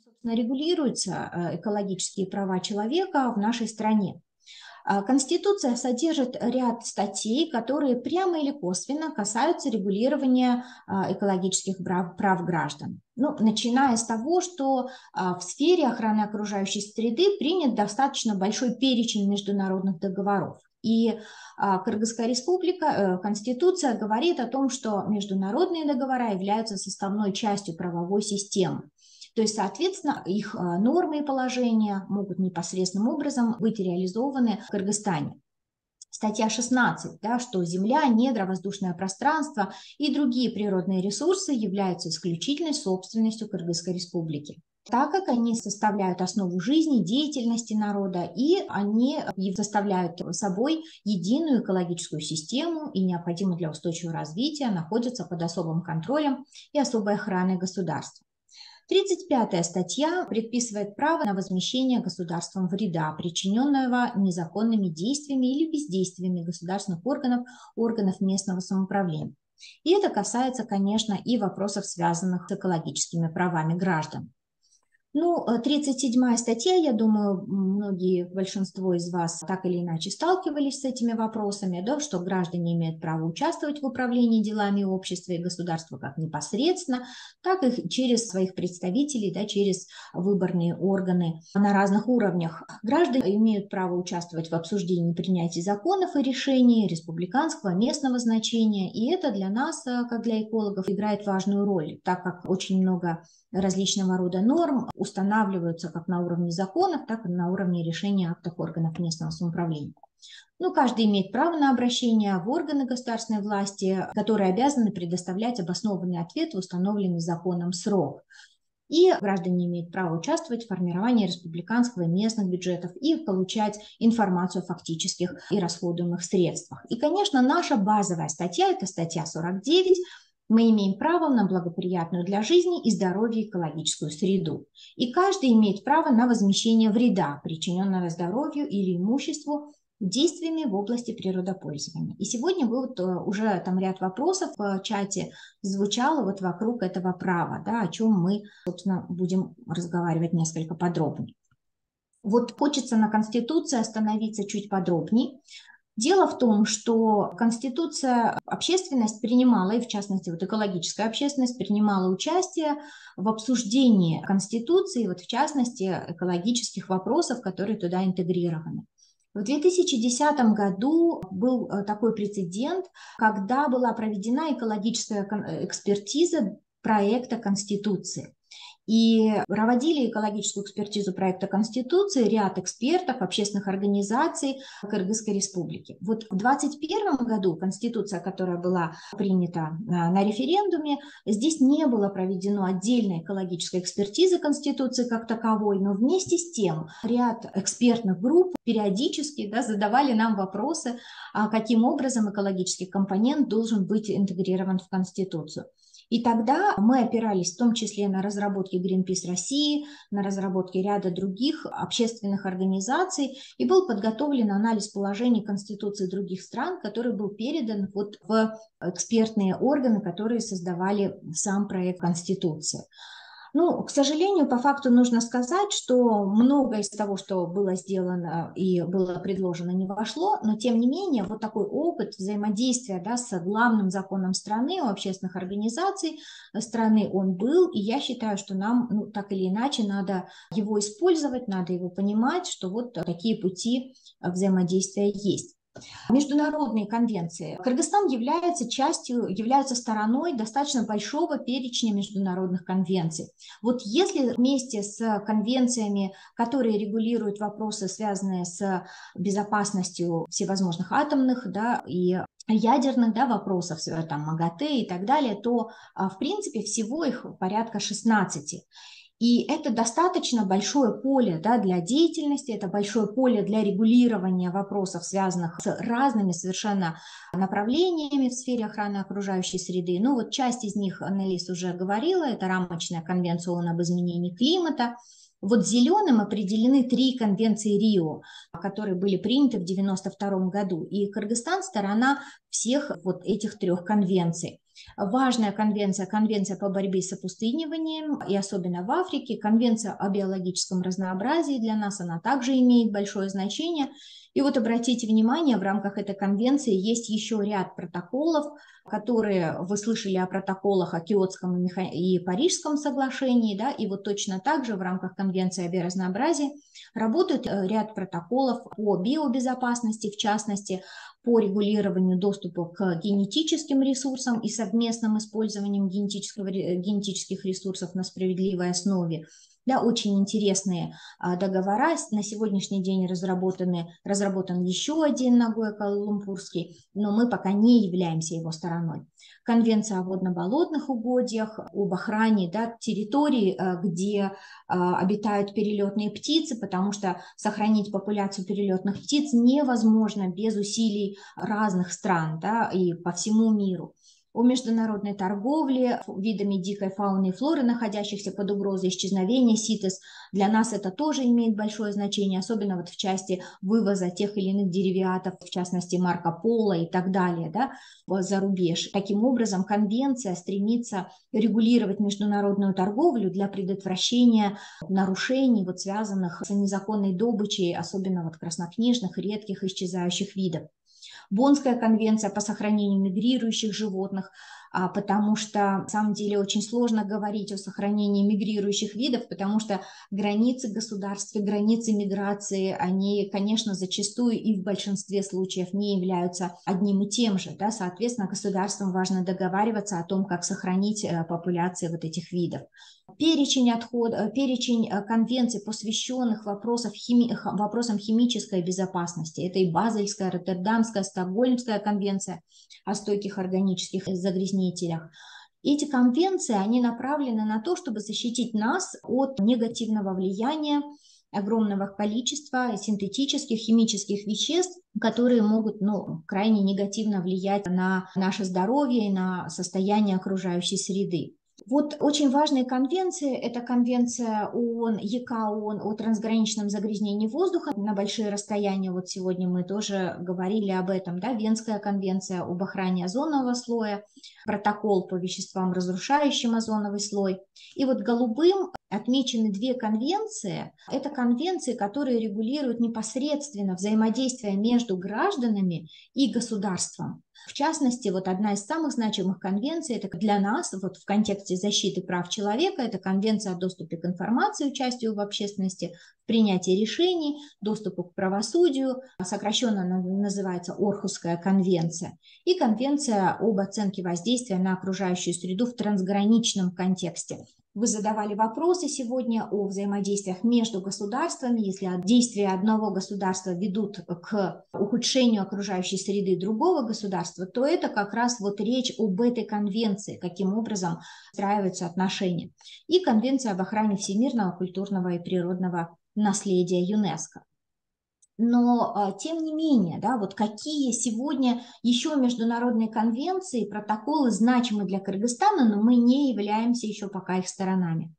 Собственно, регулируются экологические права человека в нашей стране. Конституция содержит ряд статей, которые прямо или косвенно касаются регулирования экологических прав граждан. Начиная с того, что в сфере охраны окружающей среды принят достаточно большой перечень международных договоров. И Кыргызская республика, Конституция говорит о том, что международные договора являются составной частью правовой системы. То есть, соответственно, их нормы и положения могут непосредственным образом быть реализованы в Кыргызстане. Статья 16, что земля, недра, воздушное пространство и другие природные ресурсы являются исключительной собственностью Кыргызской республики, так как они составляют основу жизни, деятельности народа, и они составляют собой единую экологическую систему и необходимы для устойчивого развития, находятся под особым контролем и особой охраной государства. 35-я статья предписывает право на возмещение государством вреда, причиненного незаконными действиями или бездействиями государственных органов местного самоуправления. И это касается, конечно, и вопросов, связанных с экологическими правами граждан. 37-я статья, я думаю, большинство из вас так или иначе сталкивались с этими вопросами, что граждане имеют право участвовать в управлении делами общества и государства как непосредственно, так и через своих представителей, через выборные органы на разных уровнях. Граждане имеют право участвовать в обсуждении и принятии законов и решений республиканского, местного значения, и это для нас, как для экологов, играет важную роль, так как очень много различного рода норм устанавливаются как на уровне законов, так и на уровне решения актов органов местного самоуправления. Каждый имеет право на обращение в органы государственной власти, которые обязаны предоставлять обоснованный ответ в установленный законом срок. И граждане имеют право участвовать в формировании республиканского и местных бюджетов и получать информацию о фактических и расходуемых средствах. И, конечно, наша базовая статья, это статья 49, мы имеем право на благоприятную для жизни и здоровья экологическую среду. И каждый имеет право на возмещение вреда, причиненного здоровью или имуществу, действиями в области природопользования. И сегодня уже там ряд вопросов в чате звучало вокруг этого права, о чем мы, собственно, будем разговаривать несколько подробнее. Хочется на Конституции остановиться чуть подробнее. Дело в том, что Конституция, общественность принимала, и в частности экологическая общественность принимала участие в обсуждении Конституции, в частности экологических вопросов, которые туда интегрированы. В 2010 году был такой прецедент, когда была проведена экологическая экспертиза проекта Конституции. И проводили экологическую экспертизу проекта Конституции ряд экспертов, общественных организаций Кыргызской республики. В 2021 году Конституция, которая была принята на референдуме, здесь не было проведено отдельной экологической экспертизы Конституции как таковой, но вместе с тем ряд экспертных групп периодически задавали нам вопросы, каким образом экологический компонент должен быть интегрирован в Конституцию. И тогда мы опирались в том числе на разработки Greenpeace России, на разработки ряда других общественных организаций, и был подготовлен анализ положений Конституции других стран, который был передан в экспертные органы, которые создавали сам проект Конституции. К сожалению, по факту нужно сказать, что многое из того, что было сделано и было предложено, не вошло, но тем не менее такой опыт взаимодействия с главным законом страны, у общественных организаций страны он был, и я считаю, что нам так или иначе надо его использовать, надо его понимать, что такие пути взаимодействия есть. Международные конвенции. Кыргызстан является стороной достаточно большого перечня международных конвенций. Если вместе с конвенциями, которые регулируют вопросы, связанные с безопасностью всевозможных атомных и ядерных вопросов, МАГАТЭ и так далее, то в принципе всего их порядка 16. И это достаточно большое поле для деятельности, это большое поле для регулирования вопросов, связанных с разными совершенно направлениями в сфере охраны окружающей среды. Часть из них Анелис уже говорила, это рамочная конвенция ООН об изменении климата. Зеленым определены 3 конвенции Рио, которые были приняты в 1992 году. И Кыргызстан – сторона всех этих 3 конвенций. Важная конвенция, конвенция по борьбе с опустыниванием, и особенно в Африке, конвенция о биологическом разнообразии, для нас она также имеет большое значение. И вот обратите внимание, в рамках этой конвенции есть еще ряд протоколов, которые вы слышали о протоколах о Киотском и Парижском соглашении, да, и вот точно так же в рамках конвенции о биоразнообразии работают ряд протоколов по биобезопасности, в частности, по регулированию доступа к генетическим ресурсам и совместным использованием генетических ресурсов на справедливой основе. Да, очень интересные договора. На сегодняшний день разработан еще один Нагоя-Куала-Лумпурский, но мы пока не являемся его стороной. Конвенция о водно-болотных угодьях, об охране, да, территорий, где обитают перелетные птицы, потому что сохранить популяцию перелетных птиц невозможно без усилий разных стран, да, и по всему миру. О международной торговле видами дикой фауны и флоры, находящихся под угрозой исчезновения СИТЕС. Для нас это тоже имеет большое значение, особенно вот в части вывоза тех или иных дериватов, в частности Марко Поло и так далее, да, за рубеж. Таким образом, конвенция стремится регулировать международную торговлю для предотвращения нарушений, вот, связанных с незаконной добычей, особенно вот краснокнижных, редких исчезающих видов. Боннская конвенция по сохранению мигрирующих животных, потому что на самом деле очень сложно говорить о сохранении мигрирующих видов, потому что границы государств и границы миграции, они, конечно, зачастую и в большинстве случаев не являются одним и тем же. Да? Соответственно, государствам важно договариваться о том, как сохранить популяции вот этих видов. Перечень конвенций, посвященных вопросам химической безопасности. Это и Базельская, Роттердамская, Стокгольмская конвенция о стойких органических загрязнителях. Эти конвенции, они направлены на то, чтобы защитить нас от негативного влияния огромного количества синтетических химических веществ, которые могут крайне негативно влиять на наше здоровье и на состояние окружающей среды. Вот очень важные конвенции – это конвенция ООН, ЕК-ООН о трансграничном загрязнении воздуха на большие расстояния. Вот сегодня мы тоже говорили об этом, да, Венская конвенция об охране озонового слоя, протокол по веществам, разрушающим озоновый слой. И вот голубым отмечены две конвенции. Это конвенции, которые регулируют непосредственно взаимодействие между гражданами и государством. В частности, вот одна из самых значимых конвенций, это для нас, вот в контексте защиты прав человека, это Конвенция о доступе к информации, участию в общественности, в принятии решений, доступу к правосудию, сокращенно называется Орхусская конвенция, и Конвенция об оценке воздействия на окружающую среду в трансграничном контексте. Вы задавали вопросы сегодня о взаимодействиях между государствами. Если действия одного государства ведут к ухудшению окружающей среды другого государства, то это как раз вот речь об этой конвенции, каким образом выстраиваются отношения. И Конвенция об охране всемирного культурного и природного наследия ЮНЕСКО. Но, тем не менее, да, вот какие сегодня еще международные конвенции, протоколы значимы для Кыргызстана, но мы не являемся еще пока их сторонами.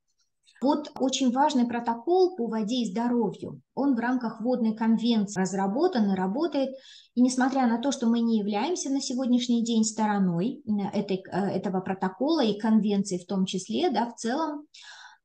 Вот очень важный протокол по воде и здоровью. Он в рамках водной конвенции разработан и работает. И несмотря на то, что мы не являемся на сегодняшний день стороной этого протокола и конвенции в том числе, да, в целом,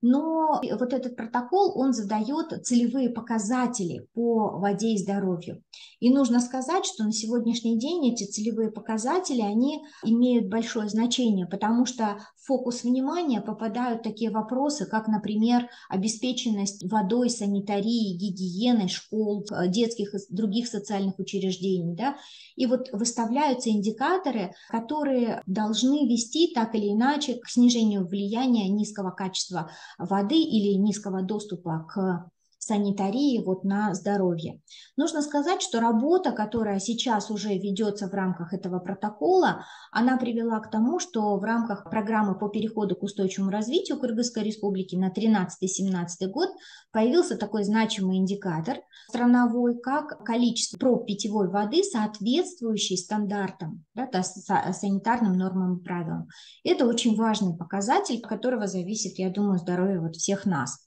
но вот этот протокол, он задает целевые показатели по воде и здоровью. И нужно сказать, что на сегодняшний день эти целевые показатели, они имеют большое значение, потому что в фокус внимания попадают такие вопросы, как, например, обеспеченность водой, санитарией, гигиеной школ, детских и других социальных учреждений, да? И вот выставляются индикаторы, которые должны вести так или иначе к снижению влияния низкого качества воды или низкого доступа к санитарии вот на здоровье. Нужно сказать, что работа, которая сейчас уже ведется в рамках этого протокола, она привела к тому, что в рамках программы по переходу к устойчивому развитию Кыргызской Республики на 2013-2017 год появился такой значимый индикатор страновой, как количество проб питьевой воды, соответствующей стандартам, да, санитарным нормам и правилам. Это очень важный показатель, от которого зависит, я думаю, здоровье вот всех нас.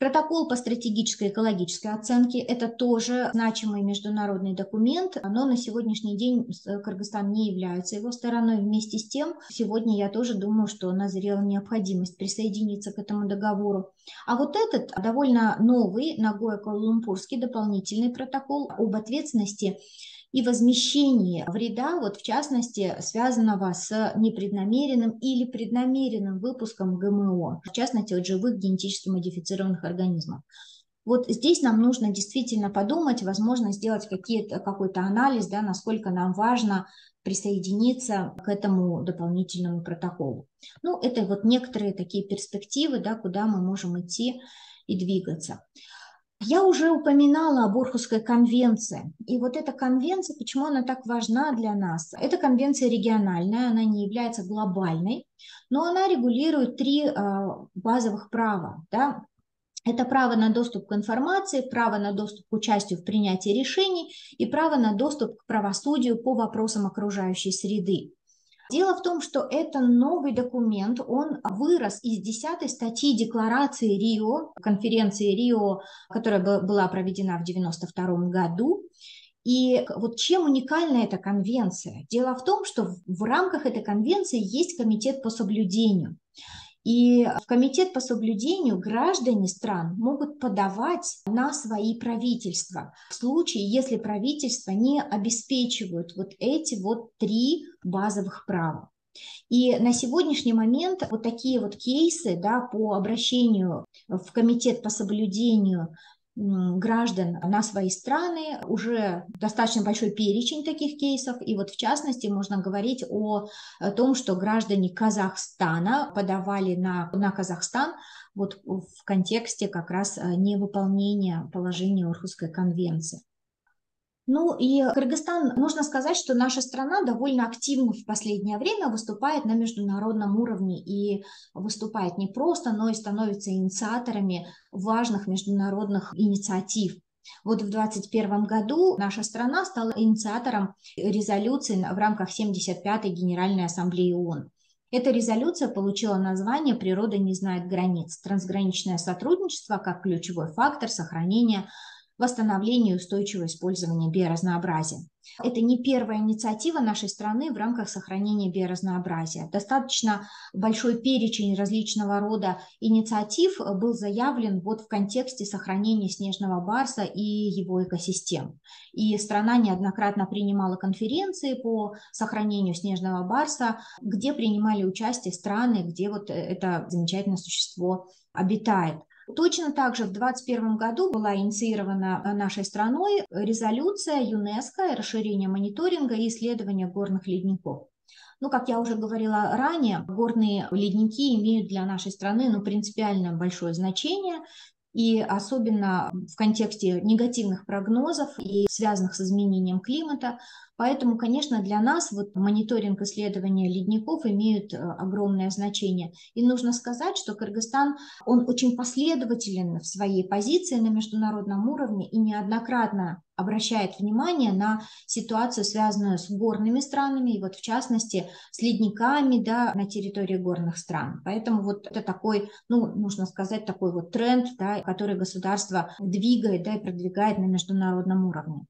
Протокол по стратегической и экологической оценке – это тоже значимый международный документ, но на сегодняшний день Кыргызстан не является его стороной. Вместе с тем, сегодня я тоже думаю, что назрела необходимость присоединиться к этому договору. А вот этот довольно новый Нагоя-Куала-Лумпурский дополнительный протокол об ответственности и возмещении вреда, вот в частности, связанного с непреднамеренным или преднамеренным выпуском ГМО, в частности, от живых генетически модифицированных организмов. Вот здесь нам нужно действительно подумать, возможно, сделать какой-то анализ, да, насколько нам важно присоединиться к этому дополнительному протоколу. Ну, это вот некоторые такие перспективы, да, куда мы можем идти и двигаться. Я уже упоминала об Орхусской конвенции. И вот эта конвенция, почему она так важна для нас? Эта конвенция региональная, она не является глобальной, но она регулирует три базовых права. Да? Это право на доступ к информации, право на доступ к участию в принятии решений и право на доступ к правосудию по вопросам окружающей среды. Дело в том, что это новый документ, он вырос из 10-й статьи Декларации Рио, конференции Рио, которая была проведена в 1992 году. И вот чем уникальна эта конвенция? Дело в том, что в рамках этой конвенции есть комитет по соблюдению. И в комитет по соблюдению граждане стран могут подавать на свои правительства в случае, если правительства не обеспечивают вот эти вот три базовых права. И на сегодняшний момент вот такие вот кейсы, да, по обращению в комитет по соблюдению граждан на свои страны, уже достаточно большой перечень таких кейсов, и вот в частности можно говорить о том, что граждане Казахстана подавали на Казахстан вот в контексте как раз невыполнения положения Орхусской конвенции. Ну и Кыргызстан, нужно сказать, что наша страна довольно активно в последнее время выступает на международном уровне и выступает не просто, но и становится инициаторами важных международных инициатив. Вот в 2021 году наша страна стала инициатором резолюции в рамках 75-й Генеральной Ассамблеи ООН. Эта резолюция получила название «Природа не знает границ. Трансграничное сотрудничество как ключевой фактор сохранения, восстановления и устойчивого использования биоразнообразия». Это не первая инициатива нашей страны в рамках сохранения биоразнообразия. Достаточно большой перечень различного рода инициатив был заявлен вот в контексте сохранения снежного барса и его экосистем. И страна неоднократно принимала конференции по сохранению снежного барса, где принимали участие страны, где вот это замечательное существо обитает. Точно так же в 2021 году была инициирована нашей страной резолюция ЮНЕСКО «Расширение мониторинга и исследования горных ледников». Ну, как я уже говорила ранее, горные ледники имеют для нашей страны принципиально большое значение, и особенно в контексте негативных прогнозов и связанных с изменением климата. Поэтому, конечно, для нас вот мониторинг исследования ледников имеет огромное значение. И нужно сказать, что Кыргызстан, он очень последователен в своей позиции на международном уровне и неоднократно обращает внимание на ситуацию, связанную с горными странами, и вот в частности с ледниками, да, на территории горных стран. Поэтому вот это такой, нужно сказать, такой вот тренд, да, который государство двигает, да, и продвигает на международном уровне.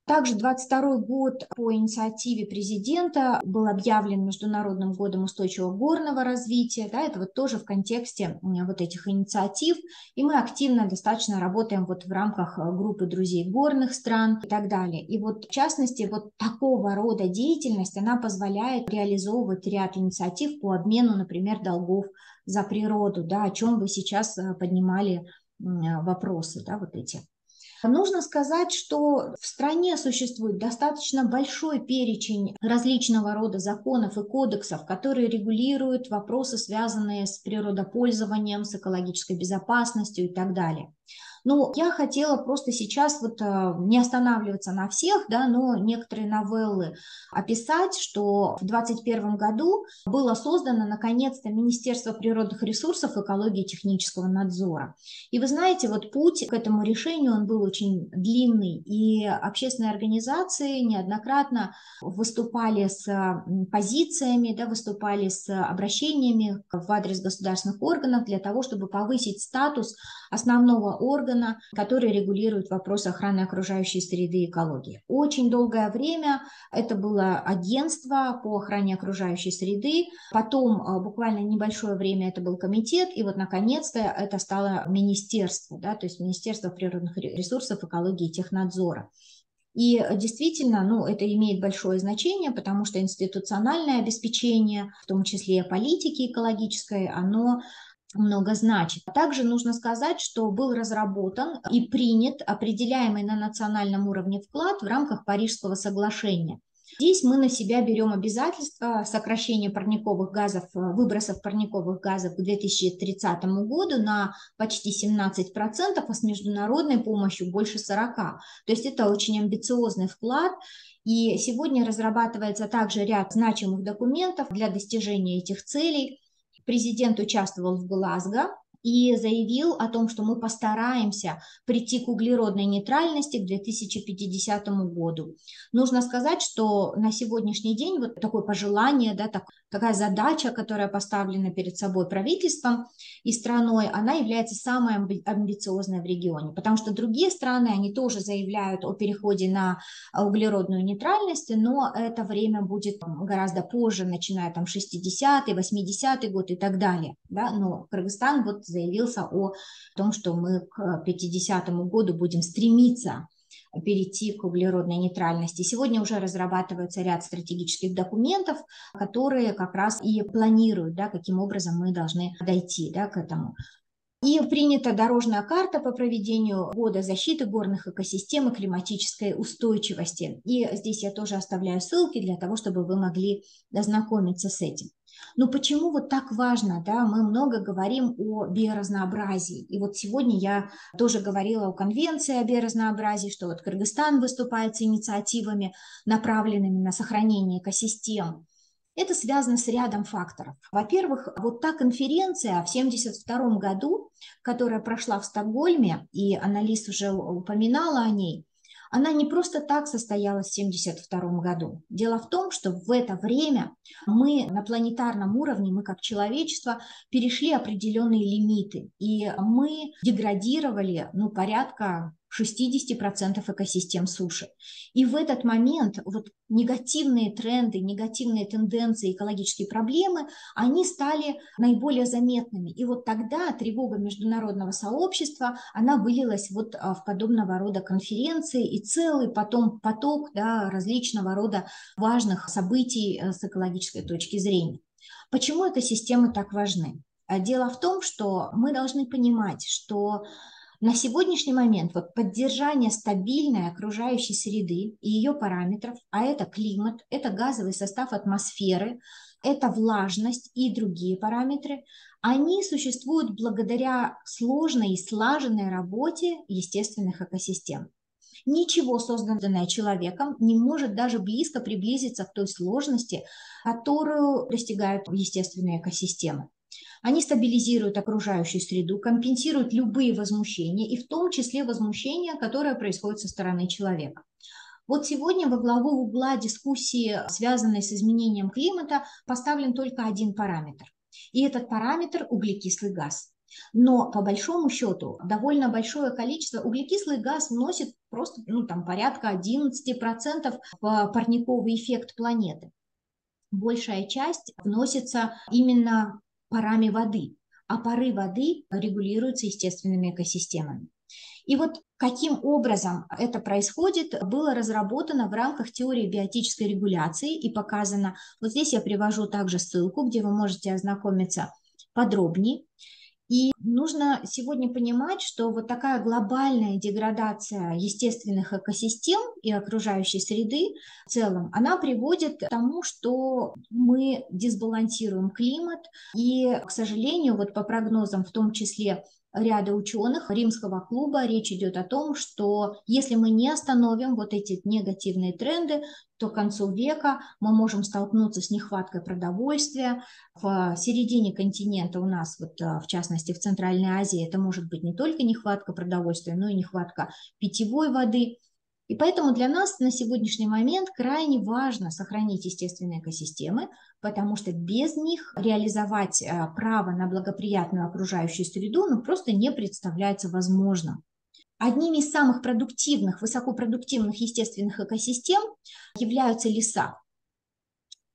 Также 2022 год по инициативе президента был объявлен Международным годом устойчивого горного развития. Да, это вот тоже в контексте вот этих инициатив. И мы активно достаточно работаем вот в рамках группы друзей горных стран и так далее. И вот в частности вот такого рода деятельность, она позволяет реализовывать ряд инициатив по обмену, например, долгов за природу, да, о чем вы сейчас поднимали вопросы, да, вот эти. Нужно сказать, что в стране существует достаточно большой перечень различного рода законов и кодексов, которые регулируют вопросы, связанные с природопользованием, с экологической безопасностью и так далее. Ну, я хотела просто сейчас вот не останавливаться на всех, да, но некоторые новеллы описать, что в 2021 году было создано наконец-то Министерство природных ресурсов, экологии и технического надзора. И вы знаете, вот путь к этому решению, он был очень длинный, и общественные организации неоднократно выступали с позициями, да, выступали с обращениями в адрес государственных органов для того, чтобы повысить статус основного органа, который регулирует вопросы охраны окружающей среды и экологии. Очень долгое время это было агентство по охране окружающей среды, потом буквально небольшое время это был комитет, и вот наконец-то это стало министерство, да, то есть Министерство природных ресурсов, экологии и технадзора. И действительно, ну, это имеет большое значение, потому что институциональное обеспечение, в том числе политики экологической, оно много значит. Также нужно сказать, что был разработан и принят определяемый на национальном уровне вклад в рамках Парижского соглашения. Здесь мы на себя берем обязательство сокращения парниковых газов, выбросов парниковых газов к 2030 году на почти 17%, а с международной помощью больше 40%. То есть это очень амбициозный вклад. И сегодня разрабатывается также ряд значимых документов для достижения этих целей. Президент участвовал в Глазго и заявил о том, что мы постараемся прийти к углеродной нейтральности к 2050 году. Нужно сказать, что на сегодняшний день вот такое пожелание, да, такая задача, которая поставлена перед собой правительством и страной, она является самой амбициозной в регионе, потому что другие страны, они тоже заявляют о переходе на углеродную нейтральность, но это время будет гораздо позже, начиная там 60-й, 80-й год и так далее. Да? Но Кыргызстан вот заявился о том, что мы к 50-му году будем стремиться перейти к углеродной нейтральности. Сегодня уже разрабатывается ряд стратегических документов, которые как раз и планируют, да, каким образом мы должны дойти, да, к этому. И принята дорожная карта по проведению года защиты горных экосистем и климатической устойчивости. И здесь я тоже оставляю ссылки для того, чтобы вы могли ознакомиться с этим. Но почему вот так важно, да, мы много говорим о биоразнообразии. И вот сегодня я тоже говорила о конвенции о биоразнообразии, что вот Кыргызстан выступает с инициативами, направленными на сохранение экосистем. Это связано с рядом факторов. Во-первых, вот та конференция в 1972 году, которая прошла в Стокгольме, и Анна-Лис уже упоминала о ней, она не просто так состоялась в 1972 году. Дело в том, что в это время мы на планетарном уровне, мы как человечество, перешли определенные лимиты, и мы деградировали, ну, порядка 60% экосистем суши. И в этот момент вот негативные тренды, негативные тенденции, экологические проблемы, они стали наиболее заметными. И вот тогда тревога международного сообщества, она вылилась вот в подобного рода конференции и целый потом поток, да, различного рода важных событий с экологической точки зрения. Почему экосистемы так важны? Дело в том, что мы должны понимать, что на сегодняшний момент вот поддержание стабильной окружающей среды и ее параметров, а это климат, это газовый состав атмосферы, это влажность и другие параметры, они существуют благодаря сложной и слаженной работе естественных экосистем. Ничего, созданное человеком, не может даже близко приблизиться к той сложности, которую достигают естественные экосистемы. Они стабилизируют окружающую среду, компенсируют любые возмущения, и в том числе возмущения, которые происходят со стороны человека. Вот сегодня во главу угла дискуссии, связанной с изменением климата, поставлен только один параметр. И этот параметр – углекислый газ. Но по большому счету довольно большое количество углекислый газ вносит просто порядка 11% в парниковый эффект планеты. Большая часть вносится именно парами воды, а пары воды регулируются естественными экосистемами. И вот каким образом это происходит, было разработано в рамках теории биотической регуляции и показано. Вот здесь я привожу также ссылку, где вы можете ознакомиться подробнее. И нужно сегодня понимать, что вот такая глобальная деградация естественных экосистем и окружающей среды в целом, она приводит к тому, что мы дисбалансируем климат, и, к сожалению, вот по прогнозам, в том числе ряда ученых Римского клуба, речь идет о том, что если мы не остановим вот эти негативные тренды, то к концу века мы можем столкнуться с нехваткой продовольствия. В середине континента у нас, вот, в частности в Центральной Азии, это может быть не только нехватка продовольствия, но и нехватка питьевой воды. И поэтому для нас на сегодняшний момент крайне важно сохранить естественные экосистемы, потому что без них реализовать право на благоприятную окружающую среду просто не представляется возможным. Одними из самых продуктивных, высокопродуктивных естественных экосистем являются леса.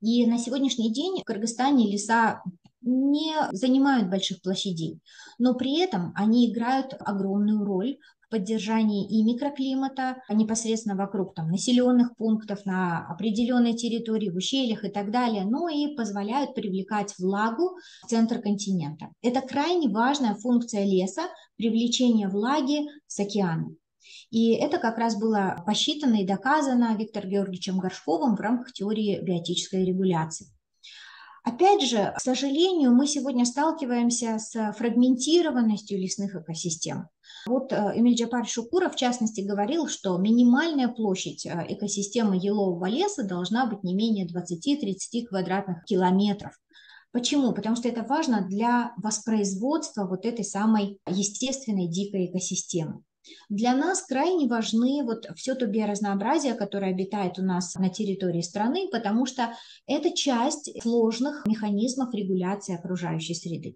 И на сегодняшний день в Кыргызстане леса не занимают больших площадей, но при этом они играют огромную роль в поддержании и микроклимата непосредственно вокруг населенных пунктов, на определенной территории, в ущельях и так далее, но и позволяют привлекать влагу в центр континента. Это крайне важная функция леса – привлечение влаги с океана. И это как раз было посчитано и доказано Виктором Георгиевичем Горшковым в рамках теории биотической регуляции. Опять же, к сожалению, мы сегодня сталкиваемся с фрагментированностью лесных экосистем. Вот Эмиль Джапарович Шукуров, в частности, говорил, что минимальная площадь экосистемы елового леса должна быть не менее 20-30 квадратных километров. Почему? Потому что это важно для воспроизводства вот этой самой естественной дикой экосистемы. Для нас крайне важны вот все то биоразнообразие, которое обитает у нас на территории страны, потому что это часть сложных механизмов регуляции окружающей среды.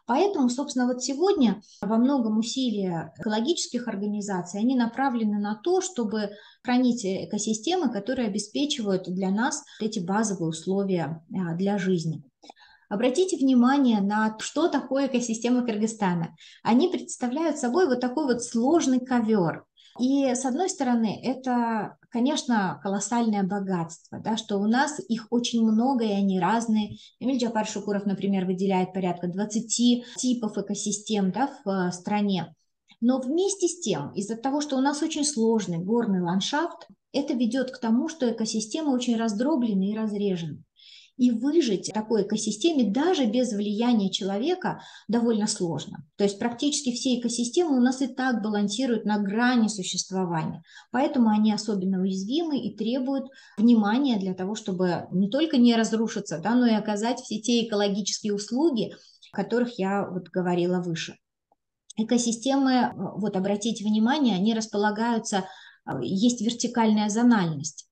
Поэтому, собственно, вот сегодня во многом усилия экологических организаций, они направлены на то, чтобы хранить экосистемы, которые обеспечивают для нас эти базовые условия для жизни. Обратите внимание на что такое экосистема Кыргызстана. Они представляют собой вот такой вот сложный ковер. И с одной стороны, это, конечно, колоссальное богатство, да, что у нас их очень много, и они разные. Эмиль Джапарович Шукуров, например, выделяет порядка 20 типов экосистем, да, в стране. Но вместе с тем, из-за того, что у нас очень сложный горный ландшафт, это ведет к тому, что экосистемы очень раздроблены и разрежены. И выжить в такой экосистеме даже без влияния человека довольно сложно. То есть практически все экосистемы у нас и так балансируют на грани существования. Поэтому они особенно уязвимы и требуют внимания для того, чтобы не только не разрушиться, да, но и оказать все те экологические услуги, о которых я вот говорила выше. Экосистемы, вот обратите внимание, они располагаются, есть вертикальная зональность.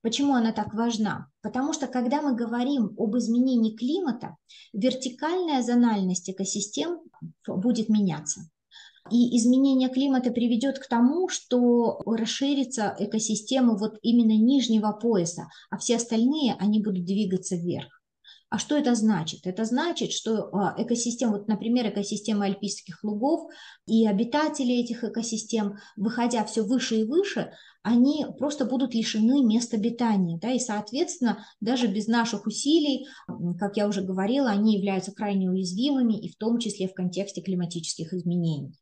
Почему она так важна? Потому что когда мы говорим об изменении климата, вертикальная зональность экосистем будет меняться. И изменение климата приведет к тому, что расширится экосистема вот именно нижнего пояса, а все остальные, они будут двигаться вверх. А что это значит? Это значит, что экосистема, вот, например, экосистема альпийских лугов и обитатели этих экосистем, выходя все выше и выше, они просто будут лишены мест обитания. Да, и, соответственно, даже без наших усилий, как я уже говорила, они являются крайне уязвимыми, и в том числе в контексте климатических изменений.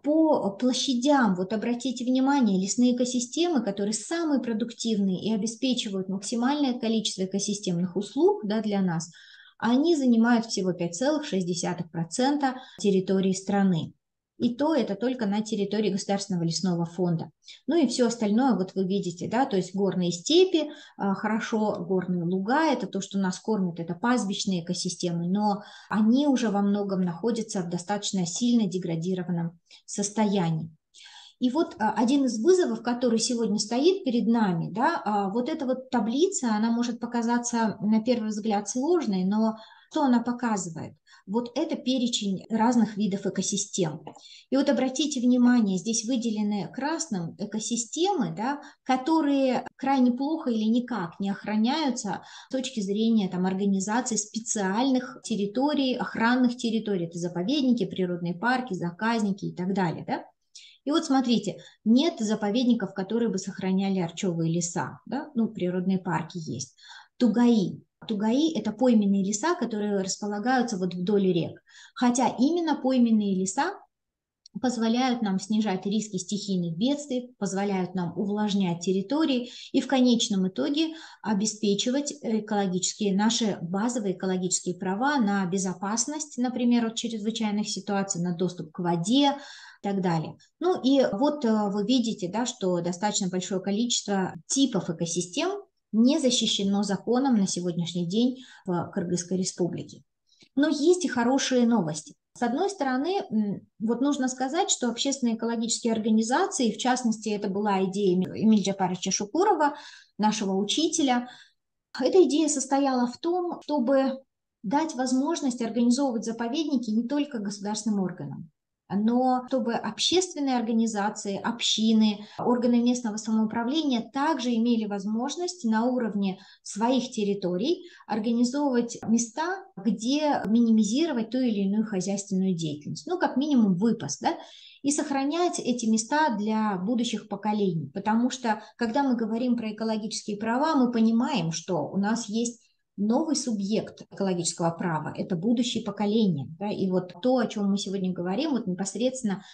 По площадям, вот обратите внимание, лесные экосистемы, которые самые продуктивные и обеспечивают максимальное количество экосистемных услуг, да, для нас, они занимают всего 5,6% территории страны. И то это только на территории Государственного лесного фонда. Ну и все остальное, вот вы видите, да, то есть горные степи, хорошо, горные луга, это то, что нас кормит, это пастбищные экосистемы, но они уже во многом находятся в достаточно сильно деградированном состоянии. И вот один из вызовов, который сегодня стоит перед нами, да, вот эта вот таблица, она может показаться на первый взгляд сложной, но что она показывает? Вот это перечень разных видов экосистем. И вот обратите внимание, здесь выделены красным экосистемы, да, которые крайне плохо или никак не охраняются с точки зрения организации специальных территорий, охранных территорий. Это заповедники, природные парки, заказники и так далее. Да? И вот смотрите, нет заповедников, которые бы сохраняли орчевые леса, да? Ну, природные парки есть. Тугаи. Тугаи – это пойменные леса, которые располагаются вот вдоль рек. Хотя именно пойменные леса позволяют нам снижать риски стихийных бедствий, позволяют нам увлажнять территории и в конечном итоге обеспечивать наши базовые экологические права на безопасность, например, от чрезвычайных ситуаций, на доступ к воде и так далее. Ну и вот вы видите, да, что достаточно большое количество типов экосистем не защищено законом на сегодняшний день в Кыргызской республике. Но есть и хорошие новости. С одной стороны, вот нужно сказать, что общественные экологические организации, в частности, это была идея Эмиля Джапаровича Шукурова, нашего учителя, эта идея состояла в том, чтобы дать возможность организовывать заповедники не только государственным органам, но чтобы общественные организации, общины, органы местного самоуправления также имели возможность на уровне своих территорий организовывать места, где минимизировать ту или иную хозяйственную деятельность, ну, как минимум выпас, да, и сохранять эти места для будущих поколений. Потому что, когда мы говорим про экологические права, мы понимаем, что у нас есть новый субъект экологического права – это будущее поколение. Да? И вот то, о чем мы сегодня говорим, вот непосредственно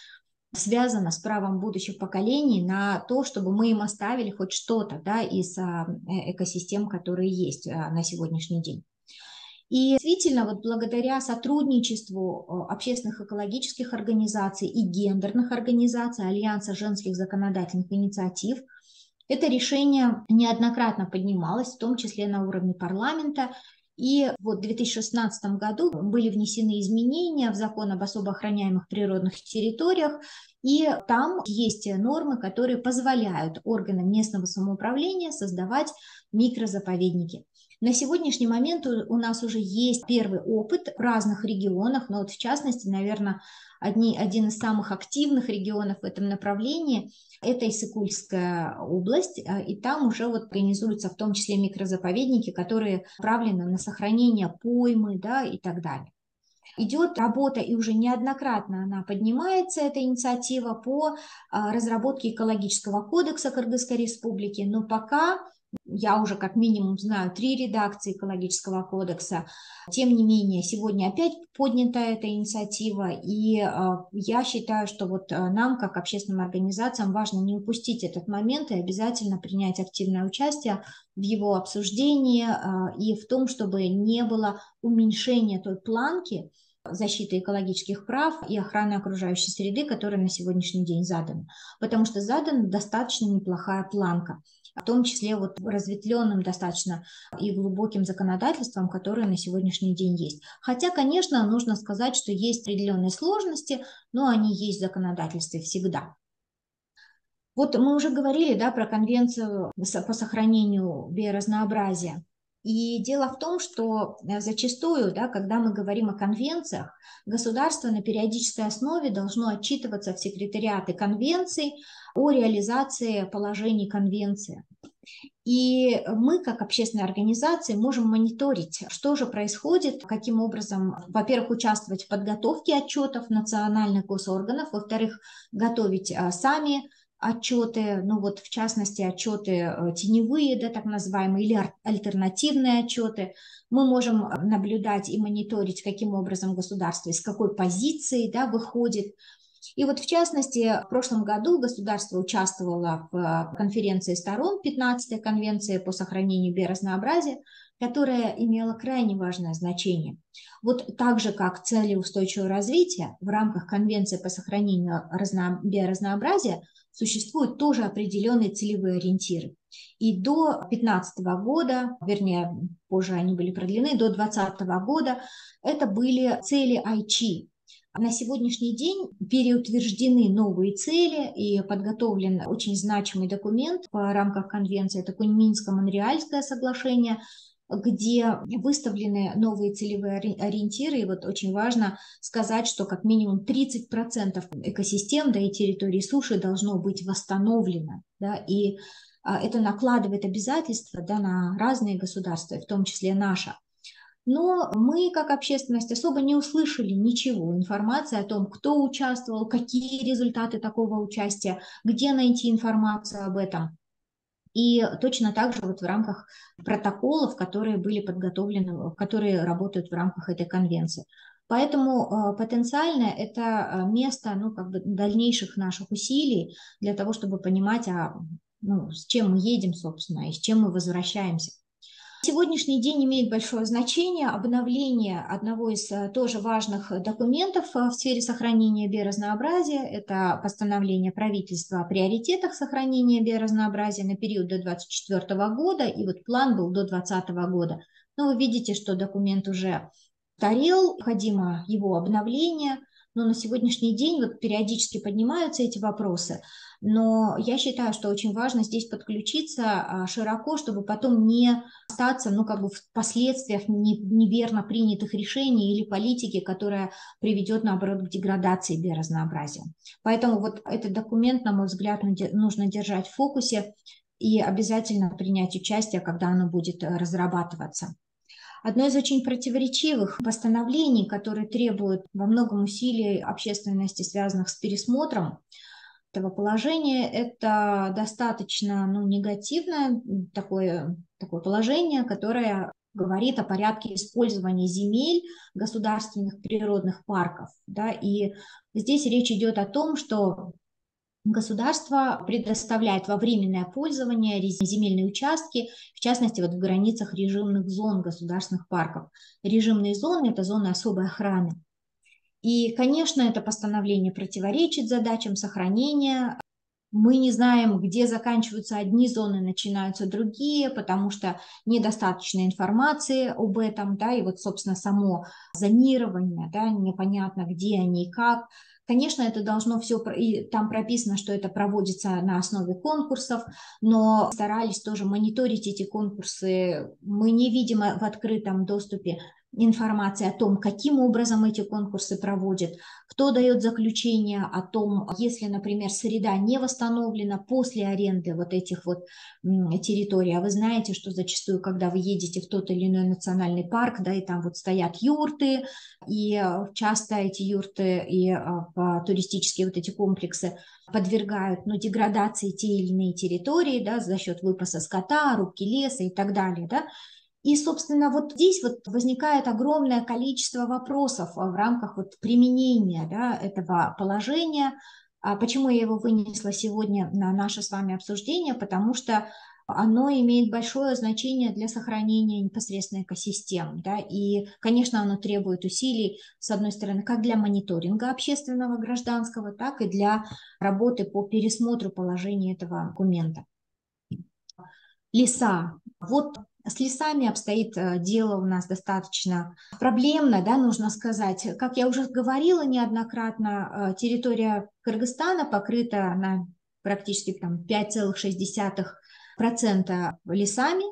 связано с правом будущих поколений на то, чтобы мы им оставили хоть что-то, да, из экосистем, которые есть на сегодняшний день. И действительно, вот благодаря сотрудничеству общественных экологических организаций и гендерных организаций, Альянса женских законодательных инициатив, это решение неоднократно поднималось, в том числе на уровне парламента. И вот в 2016 году были внесены изменения в закон об особо охраняемых природных территориях, и там есть нормы, которые позволяют органам местного самоуправления создавать микрозаповедники. На сегодняшний момент у нас уже есть первый опыт в разных регионах, но вот в частности, наверное, один из самых активных регионов в этом направлении – это Иссык-Кульская область, и там уже вот организуются в том числе микрозаповедники, которые направлены на сохранение поймы, да, и так далее. Идет работа, и уже неоднократно она поднимается, эта инициатива по разработке экологического кодекса Кыргызской республики, но пока я уже как минимум знаю 3 редакции экологического кодекса. Тем не менее, сегодня опять поднята эта инициатива, и я считаю, что вот нам, как общественным организациям, важно не упустить этот момент и обязательно принять активное участие в его обсуждении и в том, чтобы не было уменьшения той планки защиты экологических прав и охраны окружающей среды, которая на сегодняшний день задана. Потому что задана достаточно неплохая планка, в том числе вот разветвленным достаточно и глубоким законодательством, которое на сегодняшний день есть. Хотя, конечно, нужно сказать, что есть определенные сложности, но они есть в законодательстве всегда. Вот мы уже говорили, да, про конвенцию по сохранению биоразнообразия. И дело в том, что зачастую, да, когда мы говорим о конвенциях, государство на периодической основе должно отчитываться в секретариаты конвенций о реализации положений конвенции. И мы, как общественные организации, можем мониторить, что же происходит, каким образом, во-первых, участвовать в подготовке отчетов национальных госорганов, во-вторых, готовить сами отчеты, ну вот в частности отчеты теневые, да, так называемые, или альтернативные отчеты. Мы можем наблюдать и мониторить, каким образом государство, из какой позиции, да, выходит. И вот в частности, в прошлом году государство участвовало в конференции сторон 15-й конвенции по сохранению биоразнообразия, которая имела крайне важное значение. Вот так же, как цели устойчивого развития в рамках конвенции по сохранению биоразнообразия существуют тоже определенные целевые ориентиры. И до 2015 года, вернее, позже они были продлены, до 2020 года это были цели Айчи. На сегодняшний день переутверждены новые цели и подготовлен очень значимый документ в рамках конвенции, такое Минско-Монреальское соглашение, где выставлены новые целевые ориентиры. И вот очень важно сказать, что как минимум 30% экосистем, да, и территории суши должно быть восстановлено. Да, и это накладывает обязательства, да, на разные государства, в том числе наше. Но мы, как общественность, особо не услышали ничего, информации о том, кто участвовал, какие результаты такого участия, где найти информацию об этом. И точно так же вот в рамках протоколов, которые были подготовлены, которые работают в рамках этой конвенции. Поэтому потенциально это место, ну, как бы дальнейших наших усилий для того, чтобы понимать, ну, с чем мы едем, собственно, и с чем мы возвращаемся. Сегодняшний день имеет большое значение обновление одного из тоже важных документов в сфере сохранения биоразнообразия. Это постановление правительства о приоритетах сохранения биоразнообразия на период до 2024 года, и вот план был до 2020 года. Но вы видите, что документ уже устарел, необходимо его обновление, но на сегодняшний день вот периодически поднимаются эти вопросы. Но я считаю, что очень важно здесь подключиться широко, чтобы потом не остаться, ну, как бы в последствиях неверно принятых решений или политики, которая приведет, наоборот, к деградации биоразнообразия. Поэтому вот этот документ, на мой взгляд, нужно держать в фокусе и обязательно принять участие, когда оно будет разрабатываться. Одно из очень противоречивых постановлений, которые требуют во многом усилий общественности, связанных с пересмотром этого положения, это достаточно негативное такое положение, которое говорит о порядке использования земель государственных природных парков. Да, и здесь речь идет о том, что государство предоставляет во временное пользование земельные участки, в частности, вот в границах режимных зон государственных парков. Режимные зоны – это зоны особой охраны. И, конечно, это постановление противоречит задачам сохранения. Мы не знаем, где заканчиваются одни зоны, начинаются другие, потому что недостаточно информации об этом, да, и вот, собственно, само зонирование, да, непонятно, где они и как. Конечно, это должно все, и там прописано, что это проводится на основе конкурсов, но старались тоже мониторить эти конкурсы. Мы не видим в открытом доступе информации о том, каким образом эти конкурсы проводят, кто дает заключение о том, если, например, среда не восстановлена после аренды вот этих вот территорий. А вы знаете, что зачастую, когда вы едете в тот или иной национальный парк, да, и там вот стоят юрты, и часто эти юрты и туристические вот эти комплексы подвергают деградации те или иные территории, да, за счет выпаса скота, рубки леса и так далее, да. И, собственно, вот здесь вот возникает огромное количество вопросов в рамках вот применения, да, этого положения. Почему я его вынесла сегодня на наше с вами обсуждение? Потому что оно имеет большое значение для сохранения непосредственно экосистем. Да, и, конечно, оно требует усилий, с одной стороны, как для мониторинга общественного, гражданского, так и для работы по пересмотру положения этого документа. Леса. Вот с лесами обстоит дело у нас достаточно проблемно, да, нужно сказать. Как я уже говорила неоднократно, территория Кыргызстана покрыта на практически 5,6% лесами.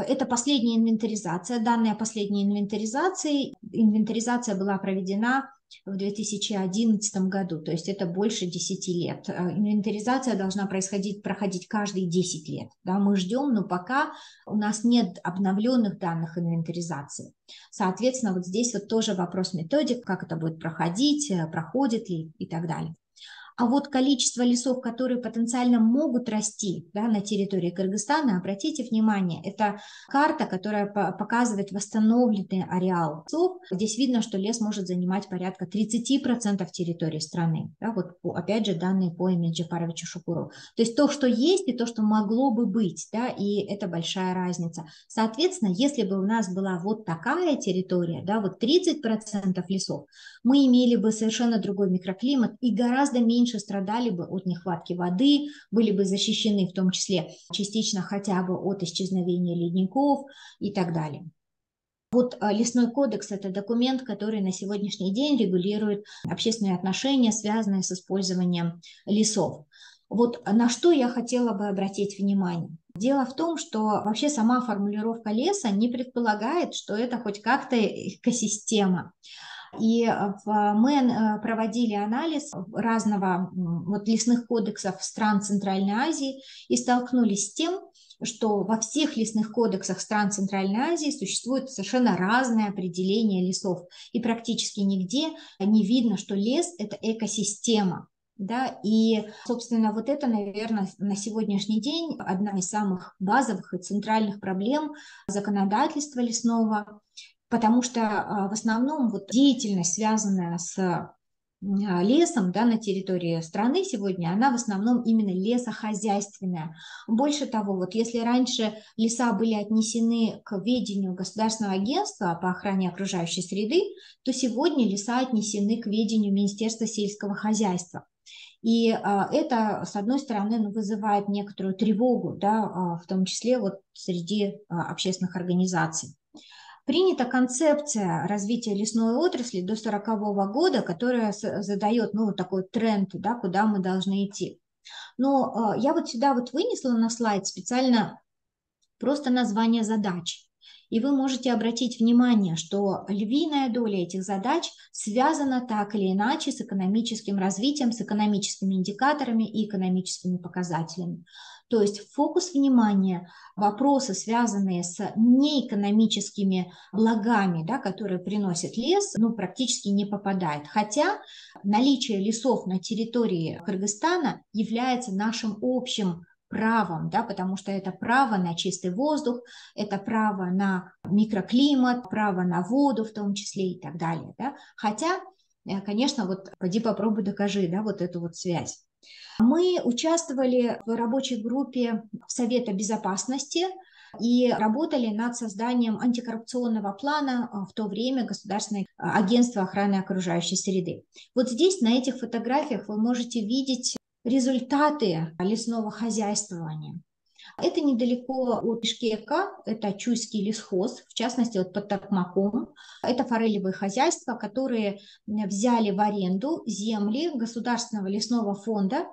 Это последняя инвентаризация. Данные о последней инвентаризации. Инвентаризация была проведена в 2011 году, то есть это больше 10 лет. Инвентаризация должна проходить каждые 10 лет. Да, мы ждем, но пока у нас нет обновленных данных инвентаризации. Соответственно, вот здесь вот тоже вопрос методик, как это будет проходить, проходит ли и так далее. А вот количество лесов, которые потенциально могут расти, да, на территории Кыргызстана, обратите внимание, это карта, которая показывает восстановленный ареал лесов. Здесь видно, что лес может занимать порядка 30% территории страны. Да, вот опять же данные по Эмиль Джапаровичу Шукурову. То есть то, что есть, и то, что могло бы быть, да, и это большая разница. Соответственно, если бы у нас была вот такая территория, да, вот 30% лесов, мы имели бы совершенно другой микроклимат и гораздо меньше страдали бы от нехватки воды, были бы защищены в том числе частично хотя бы от исчезновения ледников и так далее. Вот лесной кодекс – это документ, который на сегодняшний день регулирует общественные отношения, связанные с использованием лесов. Вот на что я хотела бы обратить внимание. Дело в том, что вообще сама формулировка леса не предполагает, что это хоть как-то экосистема. И мы проводили анализ разного вот лесных кодексов стран Центральной Азии и столкнулись с тем, что во всех лесных кодексах стран Центральной Азии существует совершенно разное определение лесов. И практически нигде не видно, что лес – это экосистема. Да, и, собственно, вот это, наверное, на сегодняшний день одна из самых базовых и центральных проблем законодательства лесного, потому что в основном вот деятельность, связанная с лесом, да, на территории страны сегодня, она в основном именно лесохозяйственная. Больше того, вот если раньше леса были отнесены к ведению Государственного агентства по охране окружающей среды, то сегодня леса отнесены к ведению Министерства сельского хозяйства. И это, с одной стороны, вызывает некоторую тревогу, да, в том числе вот среди общественных организаций. Принята концепция развития лесной отрасли до 2040 года, которая задает вот такой тренд, да, куда мы должны идти. Но я вот сюда вот вынесла на слайд специально просто название задач. И вы можете обратить внимание, что львиная доля этих задач связана так или иначе с экономическим развитием, с экономическими индикаторами и экономическими показателями. То есть фокус внимания, вопросы, связанные с неэкономическими благами, да, которые приносит лес, практически не попадает. Хотя наличие лесов на территории Кыргызстана является нашим общим правом, да, потому что это право на чистый воздух, это право на микроклимат, право на воду в том числе и так далее. Да. Хотя, конечно, вот поди попробуй докажи, да, вот эту вот связь. Мы участвовали в рабочей группе Совета безопасности и работали над созданием антикоррупционного плана в то время Государственное агентство охраны окружающей среды. Вот здесь на этих фотографиях вы можете видеть результаты лесного хозяйствования. Это недалеко от Бишкека, это Чуйский лесхоз, в частности, вот под Токмаком. Это форелевые хозяйства, которые взяли в аренду земли Государственного лесного фонда,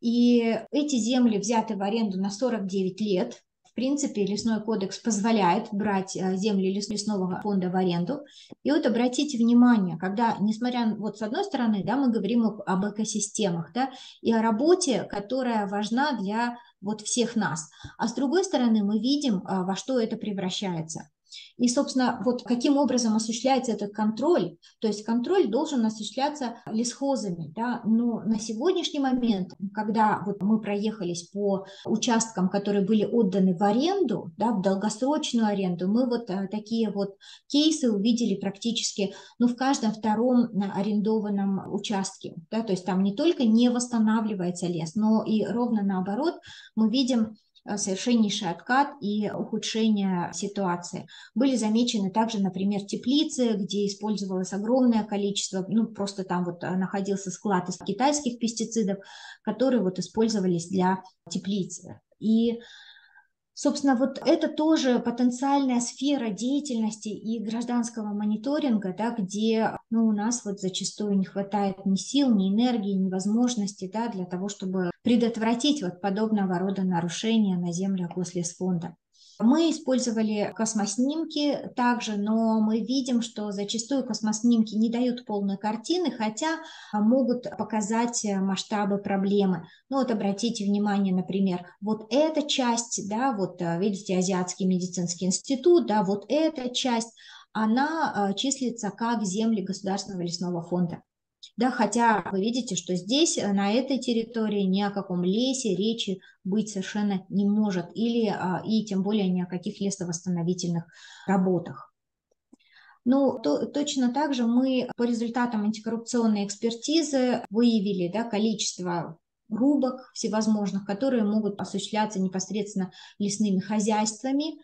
и эти земли взяты в аренду на 49 лет. В принципе, лесной кодекс позволяет брать земли лесного фонда в аренду. И вот обратите внимание, когда, несмотря, вот с одной стороны, да, мы говорим об экосистемах, да, и о работе, которая важна для вот всех нас. А с другой стороны, мы видим, во что это превращается. И, собственно, вот каким образом осуществляется этот контроль, то есть контроль должен осуществляться лесхозами, да, но на сегодняшний момент, когда вот мы проехались по участкам, которые были отданы в аренду, да, в долгосрочную аренду, мы вот такие вот кейсы увидели практически, в каждом втором арендованном участке, да, то есть там не только не восстанавливается лес, но и ровно наоборот мы видим совершеннейший откат и ухудшение ситуации. Были замечены также, например, теплицы, где использовалось огромное количество, просто там вот находился склад из китайских пестицидов, которые вот использовались для теплицы. И, собственно, вот это тоже потенциальная сфера деятельности и гражданского мониторинга, да, где у нас вот зачастую не хватает ни сил, ни энергии, ни возможностей, да, для того, чтобы предотвратить вот подобного рода нарушения на землях Гослесфонда. Мы использовали космоснимки также, но мы видим, что зачастую космоснимки не дают полной картины, хотя могут показать масштабы проблемы. Вот обратите внимание, например, вот эта часть, да, вот видите, Азиатский медицинский институт, да, вот эта часть, она числится как земли Государственного лесного фонда. Да, хотя вы видите, что здесь, на этой территории, ни о каком лесе речи быть совершенно не может, и тем более ни о каких лесовосстановительных работах. Точно так же мы по результатам антикоррупционной экспертизы выявили, да, количество рубок всевозможных, которые могут осуществляться непосредственно лесными хозяйствами.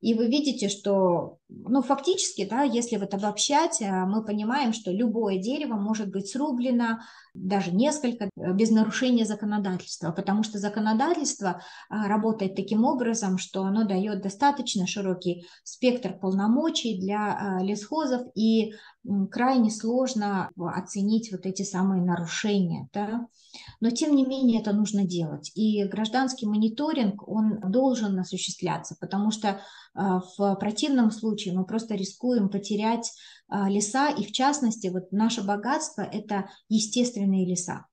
И вы видите, что, фактически, да, если вот обобщать, мы понимаем, что любое дерево может быть срублено, даже несколько, без нарушения законодательства, потому что законодательство работает таким образом, что оно дает достаточно широкий спектр полномочий для лесхозов, и крайне сложно оценить вот эти самые нарушения, да? Но тем не менее это нужно делать. И гражданский мониторинг, он должен осуществляться, потому что в противном случае мы просто рискуем потерять леса, и в частности вот наше богатство – это естественные леса.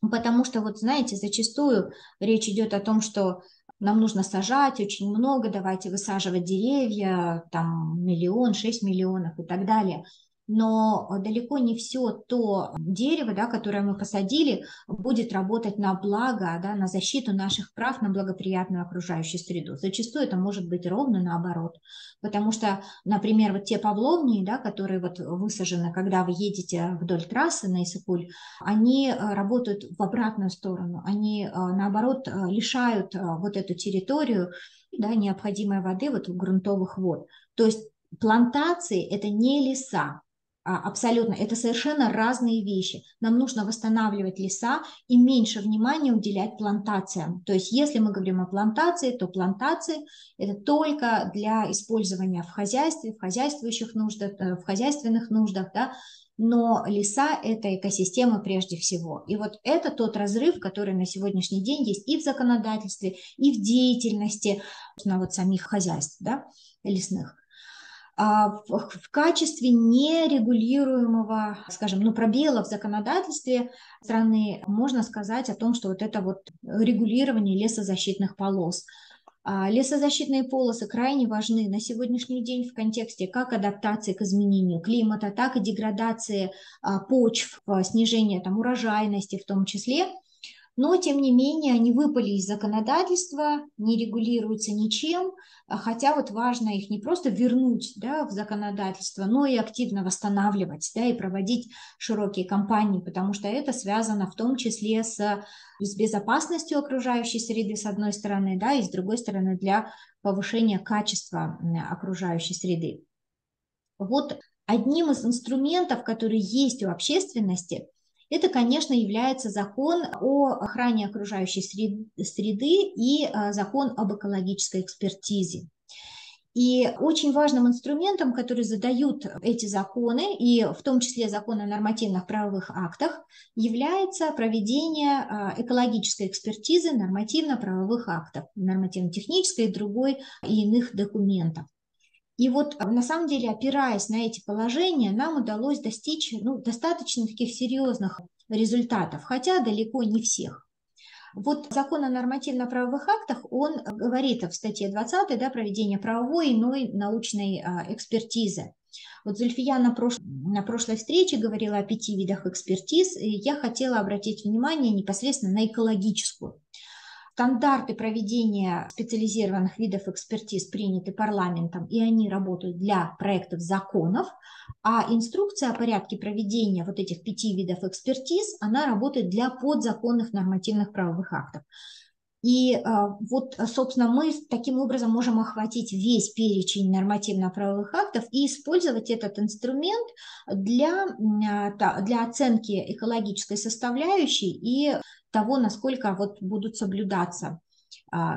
Потому что, вот знаете, зачастую речь идет о том, что нам нужно сажать очень много, давайте высаживать деревья, там 1 миллион, 6 миллионов и так далее. но далеко не все то дерево, да, которое мы посадили, будет работать на благо, да, на защиту наших прав, на благоприятную окружающую среду. Зачастую это может быть ровно наоборот, потому что, например, вот те павловнии, да, которые вот высажены, когда вы едете вдоль трассы на Иссык-Куль, они работают в обратную сторону, они наоборот лишают вот эту территорию, да, необходимой воды, вот грунтовых вод. То есть плантации – это не леса, абсолютно, это совершенно разные вещи. Нам нужно восстанавливать леса и меньше внимания уделять плантациям. То есть если мы говорим о плантации, то плантации – это только для использования в хозяйстве, в хозяйствующих нуждах, в хозяйственных нуждах, да, но леса – это экосистема прежде всего. И вот это тот разрыв, который на сегодняшний день есть и в законодательстве, и в деятельности вот самих хозяйств, да, лесных. В качестве нерегулируемого, скажем, пробела в законодательстве страны можно сказать о том, что вот это вот регулирование лесозащитных полос. Лесозащитные полосы крайне важны на сегодняшний день в контексте как адаптации к изменению климата, так и деградации почв, снижения там, урожайности в том числе. Но, тем не менее, они выпали из законодательства, не регулируются ничем, хотя вот важно их не просто вернуть, да, в законодательство, но и активно восстанавливать, да, и проводить широкие кампании, потому что это связано в том числе с безопасностью окружающей среды, с одной стороны, да, и с другой стороны для повышения качества окружающей среды. Вот одним из инструментов, которые есть у общественности, это, конечно, является закон о охране окружающей среды и закон об экологической экспертизе. И очень важным инструментом, который задают эти законы, и в том числе закон о нормативных правовых актах, является проведение экологической экспертизы нормативно-правовых актов, нормативно-технической и другой и иных документов. И вот на самом деле, опираясь на эти положения, нам удалось достичь достаточно таких серьезных результатов, хотя далеко не всех. Вот закон о нормативно-правовых актах, он говорит в статье 20, да, проведение правовой и иной научной экспертизы. Вот Зульфия на прошлой встрече говорила о 5 видах экспертиз, и я хотела обратить внимание непосредственно на экологическую. Стандарты проведения специализированных видов экспертиз приняты парламентом, и они работают для проектов законов, а инструкция о порядке проведения вот этих 5 видов экспертиз, она работает для подзаконных нормативных правовых актов. И вот, собственно, мы таким образом можем охватить весь перечень нормативно-правовых актов и использовать этот инструмент для оценки экологической составляющей и того, насколько вот будут соблюдаться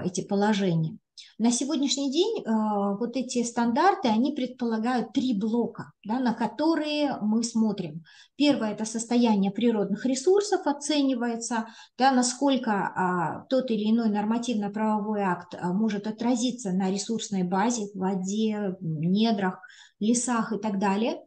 эти положения. На сегодняшний день вот эти стандарты, они предполагают 3 блока, да, на которые мы смотрим. Первое – это состояние природных ресурсов оценивается, да, насколько тот или иной нормативно-правовой акт может отразиться на ресурсной базе, в воде, недрах, лесах и так далее.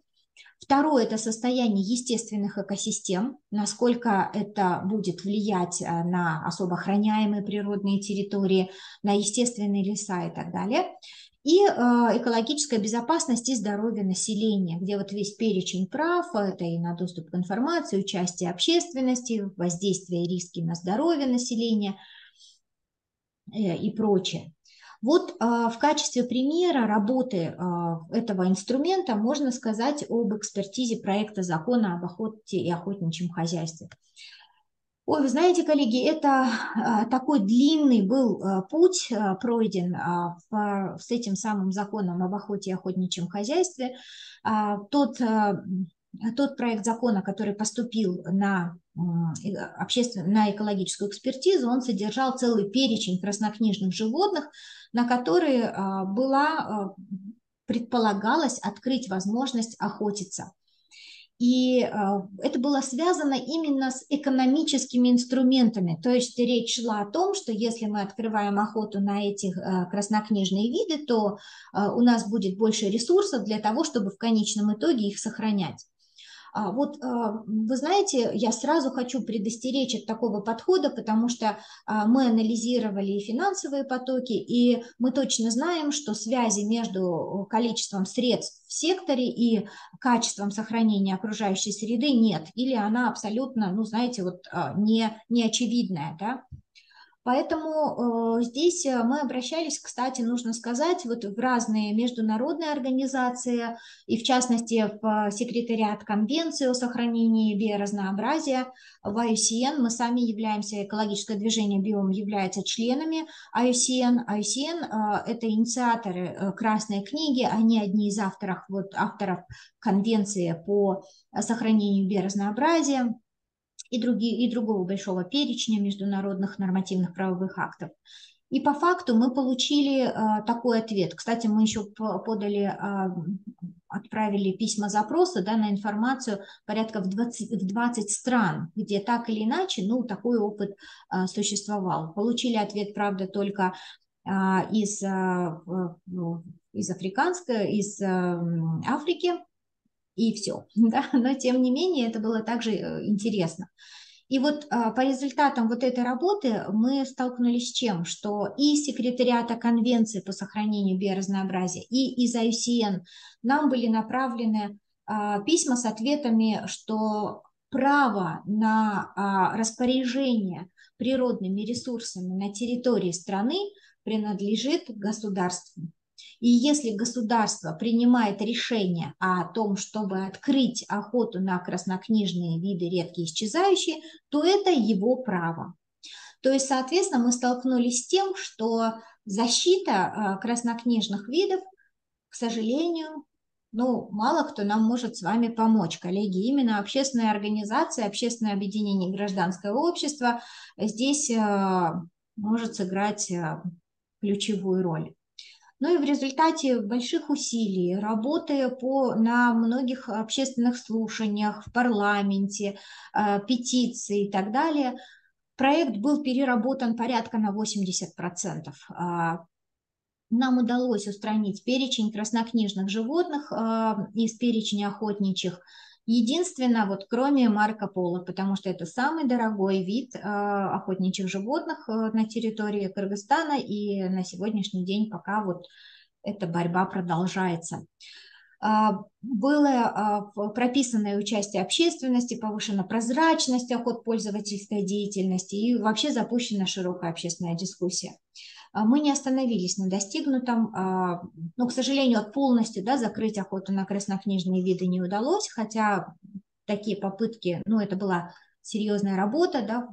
Второе – это состояние естественных экосистем, насколько это будет влиять на особо охраняемые природные территории, на естественные леса и так далее. И экологическая безопасность и здоровье населения, где вот весь перечень прав, это и на доступ к информации, участие общественности, воздействие и риски на здоровье населения и прочее. Вот в качестве примера работы этого инструмента можно сказать об экспертизе проекта закона об охоте и охотничьем хозяйстве. Ой, вы знаете, коллеги, это такой длинный был путь пройден с этим самым законом об охоте и охотничьем хозяйстве. Тот проект закона, который поступил на экологическую экспертизу, он содержал целый перечень краснокнижных животных, на которые предполагалось открыть возможность охотиться. И это было связано именно с экономическими инструментами. То есть речь шла о том, что если мы открываем охоту на эти краснокнижные виды, то у нас будет больше ресурсов для того, чтобы в конечном итоге их сохранять. Вы знаете, я сразу хочу предостеречь от такого подхода, потому что мы анализировали и финансовые потоки, и мы точно знаем, что связи между количеством средств в секторе и качеством сохранения окружающей среды нет, или она абсолютно, ну, знаете, не очевидная, да. Поэтому здесь мы обращались, кстати, нужно сказать, вот в разные международные организации, и в частности в секретариат Конвенции о сохранении биоразнообразия, в IUCN. Мы сами являемся, экологическое движение «Биом» является членами IUCN. IUCN – это инициаторы Красной книги, они одни из авторов Конвенции по сохранению биоразнообразия и другого большого перечня международных нормативных правовых актов. И по факту мы получили такой ответ. Кстати, мы еще отправили письма запроса, да, на информацию порядка в 20 стран, где так или иначе, ну, такой опыт существовал. Получили ответ, правда, только из Африки, и все. Да? Но тем не менее это было также интересно. И вот по результатам вот этой работы мы столкнулись с чем? Что и из секретариата Конвенции по сохранению биоразнообразия, и из IUCN нам были направлены письма с ответами, что право на распоряжение природными ресурсами на территории страны принадлежит государству. И если государство принимает решение о том, чтобы открыть охоту на краснокнижные виды редкие исчезающие, то это его право. То есть, соответственно, мы столкнулись с тем, что защита краснокнижных видов, к сожалению, ну, мало кто нам может с вами помочь, коллеги. Именно общественная организация, общественное объединение гражданского общества здесь может сыграть ключевую роль. Ну и в результате больших усилий, работы на многих общественных слушаниях в парламенте, петиции и так далее, проект был переработан порядка на 80%. Нам удалось устранить перечень краснокнижных животных из перечня охотничьих. Единственное, вот кроме Марко Поло, потому что это самый дорогой вид охотничьих животных на территории Кыргызстана, и на сегодняшний день пока вот эта борьба продолжается. Было прописанное участие общественности, повышена прозрачность охотпользовательской деятельности и вообще запущена широкая общественная дискуссия. Мы не остановились на достигнутом, но, к сожалению, полностью, да, закрыть охоту на краснокнижные виды не удалось, хотя такие попытки, ну, это была серьезная работа, да,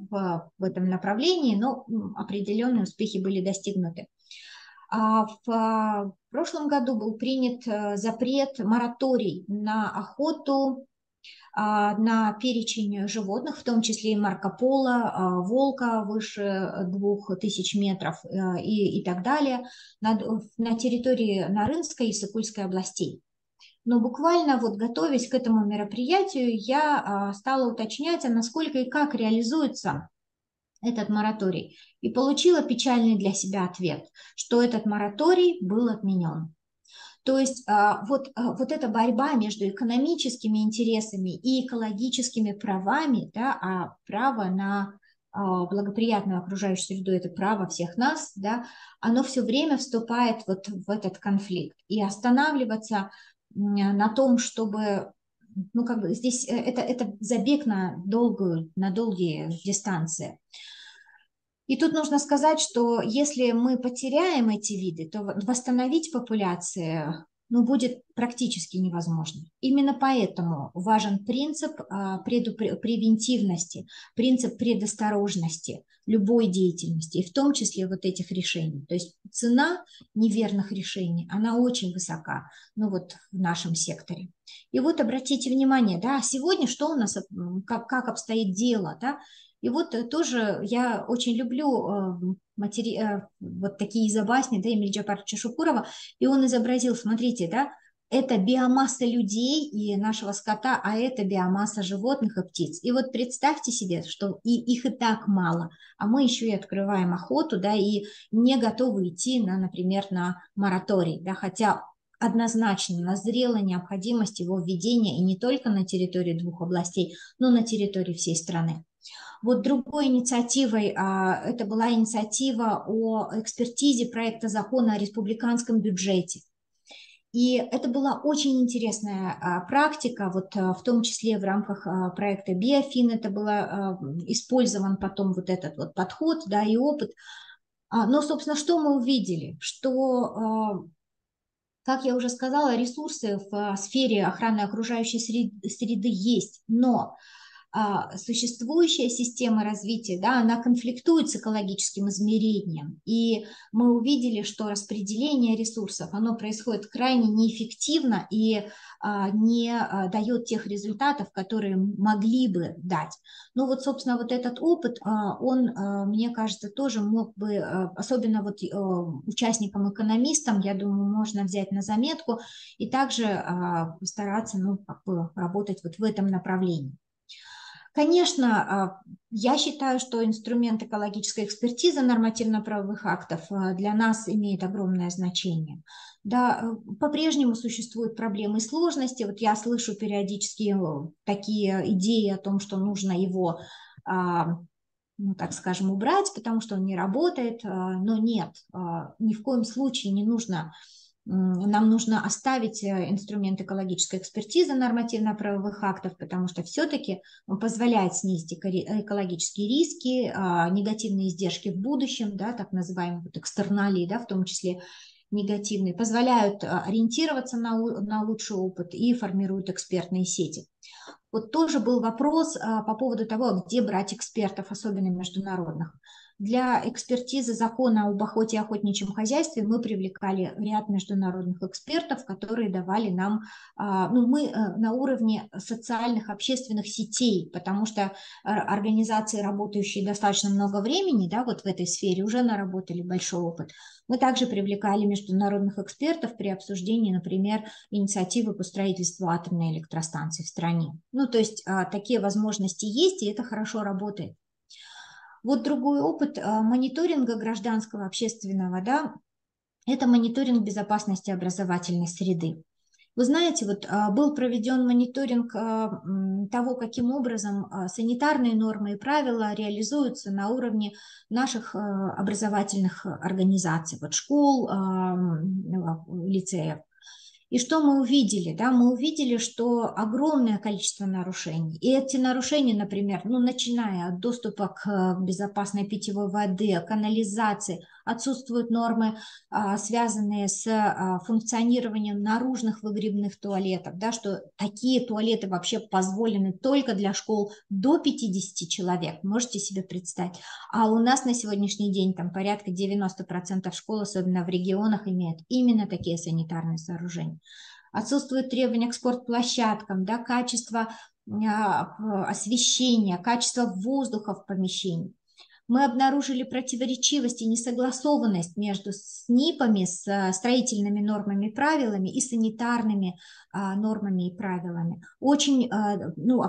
в этом направлении, но определенные успехи были достигнуты. В прошлом году был принят запрет, мораторий на охоту на перечень животных, в том числе и Марко Поло, волка выше 2000 метров и так далее, на территории Нарынской и Сыкульской областей. Но буквально вот готовясь к этому мероприятию, я стала уточнять, насколько и как реализуется этот мораторий. И получила печальный для себя ответ, что этот мораторий был отменен. То есть вот эта борьба между экономическими интересами и экологическими правами, да, а право на благоприятную окружающую среду – это право всех нас, да, оно все время вступает вот в этот конфликт. И останавливаться на том, чтобы, ну, как бы здесь это забег на долгие дистанции. И тут нужно сказать, что если мы потеряем эти виды, то восстановить популяции, ну, будет практически невозможно. Именно поэтому важен принцип превентивности, принцип предосторожности любой деятельности, и в том числе вот этих решений. То есть цена неверных решений, она очень высока, ну вот в нашем секторе. И вот обратите внимание, да, сегодня что у нас, как обстоит дело, да, и вот тоже я очень люблю вот такие изобасни, да, Эмиль Джапаровича Шукурова, и он изобразил, смотрите, да, это биомасса людей и нашего скота, а это биомасса животных и птиц. И вот представьте себе, что их и так мало, а мы еще и открываем охоту, да, и не готовы идти, например, на мораторий, да, хотя однозначно назрела необходимость его введения и не только на территории 2 областей, но на территории всей страны. Вот другой инициативой, это была инициатива о экспертизе проекта закона о республиканском бюджете. И это была очень интересная практика, вот в том числе в рамках проекта Биофин это было использован потом вот этот вот подход, да, и опыт. Но, собственно, что мы увидели? Что, как я уже сказала, ресурсы в сфере охраны окружающей среды есть, но существующая система развития, да, она конфликтует с экологическим измерением. И мы увидели, что распределение ресурсов, оно происходит крайне неэффективно и не дает тех результатов, которые могли бы дать. Ну вот, собственно, вот этот опыт, он, мне кажется, тоже мог бы, особенно вот участникам-экономистам, я думаю, можно взять на заметку и также постараться, ну, как бы работать вот в этом направлении. Конечно, я считаю, что инструмент экологической экспертизы нормативно-правовых актов для нас имеет огромное значение. Да, по-прежнему существуют проблемы и сложности. Вот я слышу периодически такие идеи о том, что нужно его, ну, так скажем, убрать, потому что он не работает. Но нет, ни в коем случае не нужно. Нам нужно оставить инструмент экологической экспертизы нормативно-правовых актов, потому что все-таки он позволяет снизить экологические риски, негативные издержки в будущем, да, так называемые вот экстерналии, да, в том числе негативные, позволяют ориентироваться на лучший опыт и формируют экспертные сети. Вот тоже был вопрос по поводу того, где брать экспертов, особенно международных. Для экспертизы закона об охоте и охотничьем хозяйстве мы привлекали ряд международных экспертов, которые давали нам, ну, мы на уровне социальных общественных сетей, потому что организации, работающие достаточно много времени, да, вот в этой сфере, уже наработали большой опыт. Мы также привлекали международных экспертов при обсуждении, например, инициативы по строительству атомной электростанции в стране. Ну, то есть такие возможности есть, и это хорошо работает. Вот другой опыт мониторинга гражданского общественного, да, это мониторинг безопасности образовательной среды. Вы знаете, вот был проведен мониторинг того, каким образом санитарные нормы и правила реализуются на уровне наших образовательных организаций, вот школ, лицеев. И что мы увидели? Да, мы увидели, что огромное количество нарушений. И эти нарушения, например, ну, начиная от доступа к безопасной питьевой воде, канализации, отсутствуют нормы, связанные с функционированием наружных выгребных туалетов, да, что такие туалеты вообще позволены только для школ до 50 человек, можете себе представить. А у нас на сегодняшний день там порядка 90% школ, особенно в регионах, имеют именно такие санитарные сооружения. Отсутствуют требования к спортплощадкам, да, качество освещения, качество воздуха в помещении. Мы обнаружили противоречивость и несогласованность между СНИПами, с строительными нормами и правилами, и санитарными нормами и правилами. Очень, ну,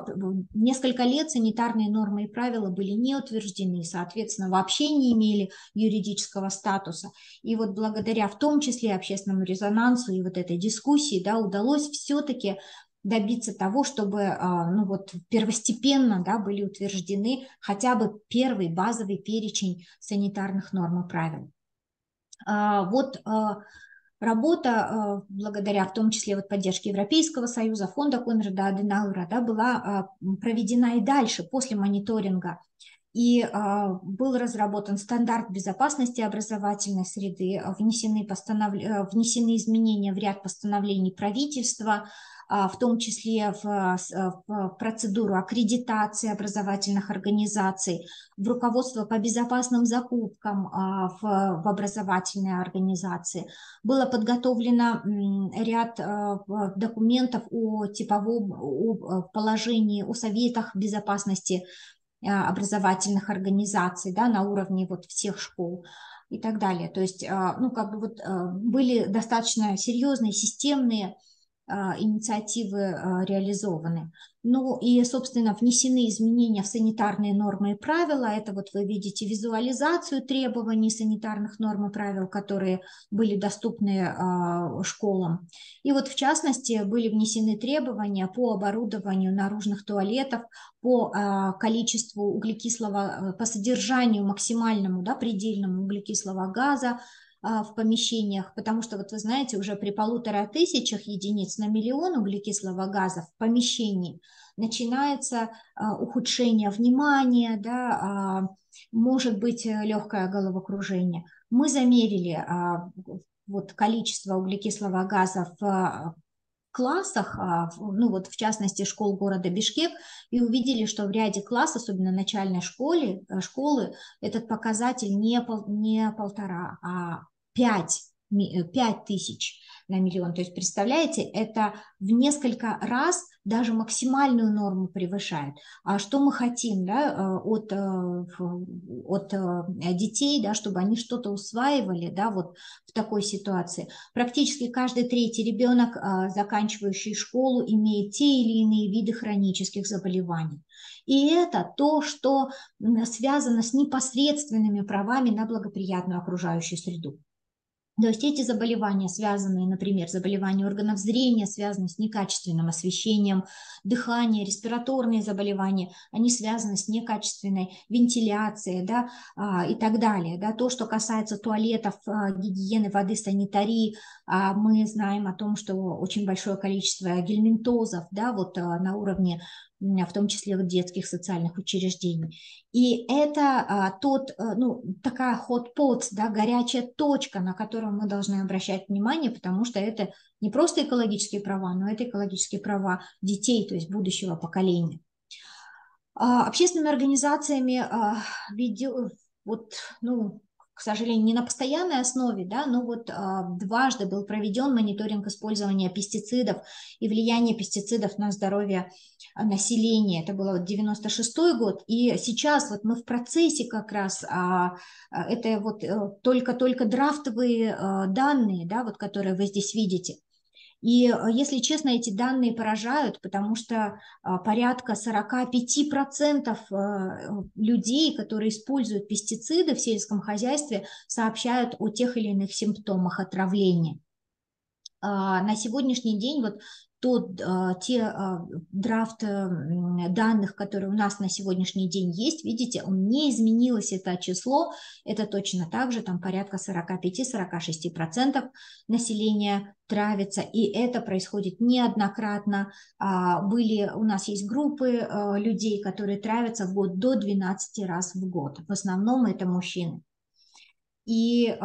несколько лет санитарные нормы и правила были не утверждены, соответственно, вообще не имели юридического статуса. И вот благодаря в том числе общественному резонансу и вот этой дискуссии, да, удалось все-таки добиться того, чтобы, ну вот, первостепенно, да, были утверждены хотя бы первый базовый перечень санитарных норм и правил. Вот работа, благодаря в том числе вот поддержке Европейского Союза, фонда Конрада Аденауэра, да, была проведена и дальше, после мониторинга. И был разработан стандарт безопасности образовательной среды, внесены изменения в ряд постановлений правительства, в том числе в процедуру аккредитации образовательных организаций, в руководство по безопасным закупкам в образовательные организации. Было подготовлено ряд документов о типовом положении, о советах безопасности образовательных организаций, да, на уровне вот всех школ и так далее. То есть, ну, как бы вот были достаточно серьезные, системные инициативы реализованы. Ну и, собственно, внесены изменения в санитарные нормы и правила. Это вот вы видите визуализацию требований санитарных норм и правил, которые были доступны школам. И вот в частности были внесены требования по оборудованию наружных туалетов, по количеству углекислого, по содержанию максимальному, да, предельному углекислого газа в помещениях, потому что, вот вы знаете, уже при 1500 единиц на миллион углекислого газа в помещении начинается ухудшение внимания, да, может быть легкое головокружение. Мы замерили вот количество углекислого газа в классах, ну вот в частности школ города Бишкек, и увидели, что в ряде классов, особенно начальной школы, этот показатель не 1,5, а 5 тысяч на миллион. То есть, представляете, это в несколько раз даже максимальную норму превышает. А что мы хотим, да, от детей, да, чтобы они что-то усваивали, да, вот в такой ситуации? Практически каждый третий ребенок, заканчивающий школу, имеет те или иные виды хронических заболеваний. И это то, что связано с непосредственными правами на благоприятную окружающую среду. То есть эти заболевания, связанные, например, заболевания органов зрения, связанные с некачественным освещением, дыхание, респираторные заболевания, они связаны с некачественной вентиляцией, да, и так далее. Да. То, что касается туалетов, гигиены воды, санитарии, мы знаем о том, что очень большое количество гельминтозов, да, вот на уровне в том числе в детских социальных учреждениях. И это ну, такая hot pot, да, горячая точка, на которую мы должны обращать внимание, потому что это не просто экологические права, но это экологические права детей, то есть будущего поколения. Общественными организациями вот, ну, к сожалению, не на постоянной основе, да, но вот дважды был проведен мониторинг использования пестицидов и влияния пестицидов на здоровье населения. Это было 96-й год, и сейчас вот мы в процессе как раз, это вот только драфтовые данные, да, вот которые вы здесь видите. И, если честно, эти данные поражают, потому что порядка 45% людей, которые используют пестициды в сельском хозяйстве, сообщают о тех или иных симптомах отравления. На сегодняшний день вот те драфт данных, которые у нас на сегодняшний день есть, видите, он не изменилось, это число, это точно так же, там порядка 45-46% населения травится, и это происходит неоднократно. У нас есть группы людей, которые травятся в год до 12 раз в год, в основном это мужчины. И